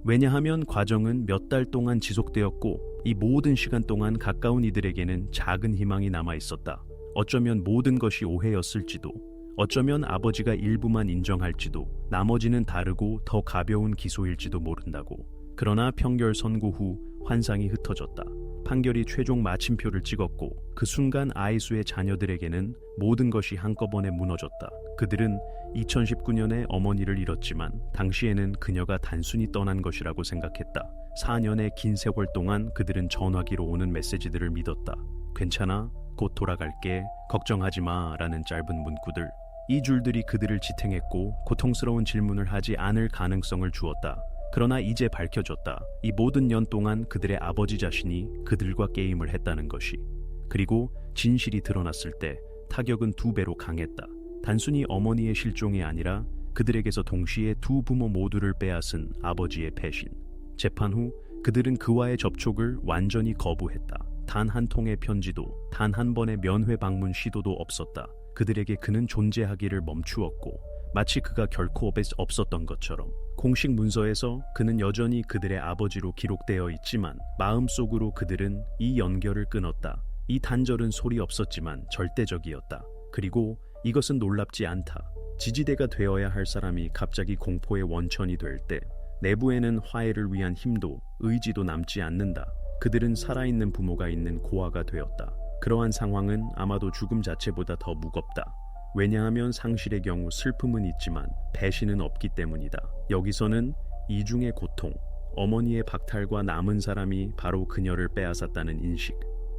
왜냐하면 과정은 몇 달 동안 지속되었고 이 모든 시간 동안 가까운 이들에게는 작은 희망이 남아 있었다. 어쩌면 모든 것이 오해였을지도, 어쩌면 아버지가 일부만 인정할지도, 나머지는 다르고 더 가벼운 기소일지도 모른다고. 그러나 평결 선고 후 환상이 흩어졌다. 판결이 최종 마침표를 찍었고 그 순간 아이수의 자녀들에게는 모든 것이 한꺼번에 무너졌다. 그들은 2019년에 어머니를 잃었지만 당시에는 그녀가 단순히 떠난 것이라고 생각했다. 4년의 긴 세월 동안 그들은 전화기로 오는 메시지들을 믿었다. 괜찮아? 곧 돌아갈게. 걱정하지 마. 라는 짧은 문구들. 이 줄들이 그들을 지탱했고 고통스러운 질문을 하지 않을 가능성을 주었다. 그러나 이제 밝혀졌다. 이 모든 년 동안 그들의 아버지 자신이 그들과 게임을 했다는 것이. 그리고 진실이 드러났을 때 타격은 2배로 강했다. 단순히 어머니의 실종이 아니라 그들에게서 동시에 두 부모 모두를 빼앗은 아버지의 배신. 재판 후 그들은 그와의 접촉을 완전히 거부했다. 단 한 통의 편지도, 단 한 번의 면회 방문 시도도 없었다. 그들에게 그는 존재하기를 멈추었고 마치 그가 결코 없었던 것처럼. 공식 문서에서 그는 여전히 그들의 아버지로 기록되어 있지만 마음속으로 그들은 이 연결을 끊었다. 이 단절은 소리 없었지만 절대적이었다. 그리고 이것은 놀랍지 않다. 지지대가 되어야 할 사람이 갑자기 공포의 원천이 될 때 내부에는 화해를 위한 힘도 의지도 남지 않는다. 그들은 살아있는 부모가 있는 고아가 되었다. 그러한 상황은 아마도 죽음 자체보다 더 무겁다. 왜냐하면 상실의 경우 슬픔은 있지만 배신은 없기 때문이다. 여기서는 이중의 고통, 어머니의 박탈과 남은 사람이 바로 그녀를 빼앗았다는 인식.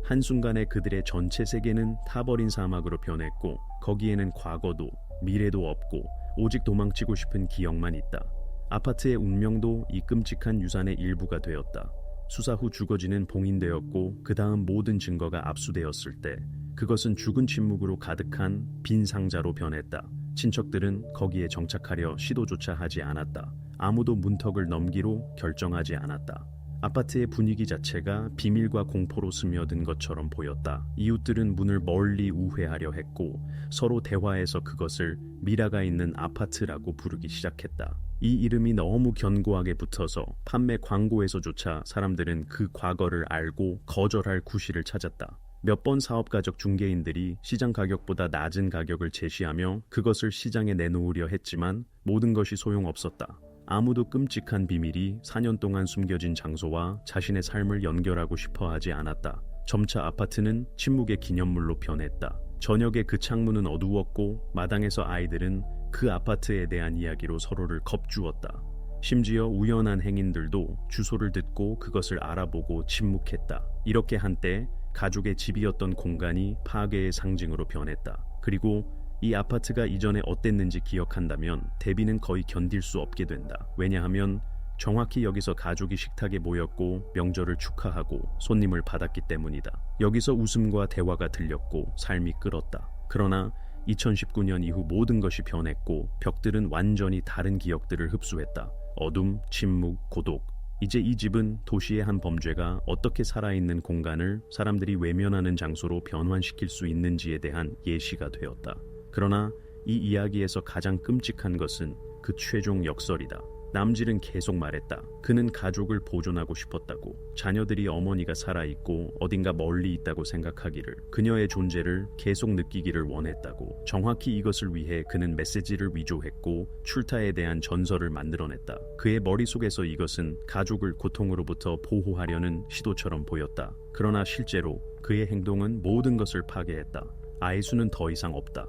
한순간에 그들의 전체 세계는 타버린 사막으로 변했고 거기에는 과거도 미래도 없고 오직 도망치고 싶은 기억만 있다. 아파트의 운명도 이 끔찍한 유산의 일부가 되었다. 수사 후 주거지는 봉인되었고 그 다음 모든 증거가 압수되었을 때 그것은 죽은 침묵으로 가득한 빈 상자로 변했다. 친척들은 거기에 정착하려 시도조차 하지 않았다. 아무도 문턱을 넘기로 결정하지 않았다. 아파트의 분위기 자체가 비밀과 공포로 스며든 것처럼 보였다. 이웃들은 문을 멀리 우회하려 했고 서로 대화에서 그것을 미라가 있는 아파트라고 부르기 시작했다. 이 이름이 너무 견고하게 붙어서 판매 광고에서조차 사람들은 그 과거를 알고 거절할 구실을 찾았다. 몇 번 사업가적 중개인들이 시장 가격보다 낮은 가격을 제시하며 그것을 시장에 내놓으려 했지만 모든 것이 소용없었다. 아무도 끔찍한 비밀이 4년 동안 숨겨진 장소와 자신의 삶을 연결하고 싶어 하지 않았다. 점차 아파트는 침묵의 기념물로 변했다. 저녁에 그 창문은 어두웠고 마당에서 아이들은 그 아파트에 대한 이야기로 서로를 겁주었다. 심지어 우연한 행인들도 주소를 듣고 그것을 알아보고 침묵했다. 이렇게 한때 가족의 집이었던 공간이 파괴의 상징으로 변했다. 그리고 이 아파트가 이전에 어땠는지 기억한다면 대비는 거의 견딜 수 없게 된다. 왜냐하면 정확히 여기서 가족이 식탁에 모였고 명절을 축하하고 손님을 받았기 때문이다. 여기서 웃음과 대화가 들렸고 삶이 끓었다. 그러나 2019년 이후 모든 것이 변했고 벽들은 완전히 다른 기억들을 흡수했다. 어둠, 침묵, 고독. 이제 이 집은 도시의 한 범죄가 어떻게 살아있는 공간을 사람들이 외면하는 장소로 변환시킬 수 있는지에 대한 예시가 되었다. 그러나 이 이야기에서 가장 끔찍한 것은 그 최종 역설이다. 남질은 계속 말했다. 그는 가족을 보존하고 싶었다고. 자녀들이 어머니가 살아있고 어딘가 멀리 있다고 생각하기를, 그녀의 존재를 계속 느끼기를 원했다고. 정확히 이것을 위해 그는 메시지를 위조했고 출타에 대한 전설을 만들어냈다. 그의 머릿속에서 이것은 가족을 고통으로부터 보호하려는 시도처럼 보였다. 그러나 실제로 그의 행동은 모든 것을 파괴했다. 아이 수는 더 이상 없다.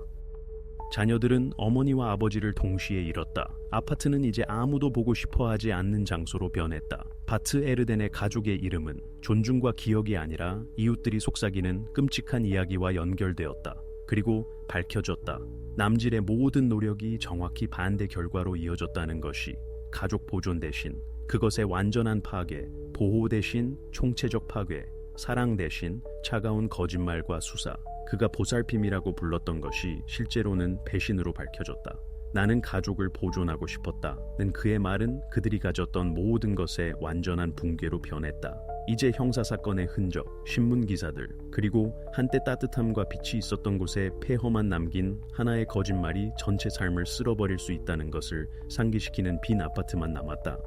자녀들은 어머니와 아버지를 동시에 잃었다. 아파트는 이제 아무도 보고 싶어하지 않는 장소로 변했다. 바트 에르덴의 가족의 이름은 존중과 기억이 아니라 이웃들이 속삭이는 끔찍한 이야기와 연결되었다. 그리고 밝혀졌다. 남질의 모든 노력이 정확히 반대 결과로 이어졌다는 것이. 가족 보존 대신 그것의 완전한 파괴, 보호 대신 총체적 파괴, 사랑 대신 차가운 거짓말과 수사. 그가 보살핌이라고 불렀던 것이 실제로는 배신으로 밝혀졌다. 나는 가족을 보존하고 싶었다는 그의 말은 그들이 가졌던 모든 것의 완전한 붕괴로 변했다. 이제 형사사건의 흔적, 신문기사들, 그리고 한때 따뜻함과 빛이 있었던 곳에 폐허만 남긴 하나의 거짓말이 전체 삶을 쓸어버릴 수 있다는 것을 상기시키는 빈 아파트만 남았다.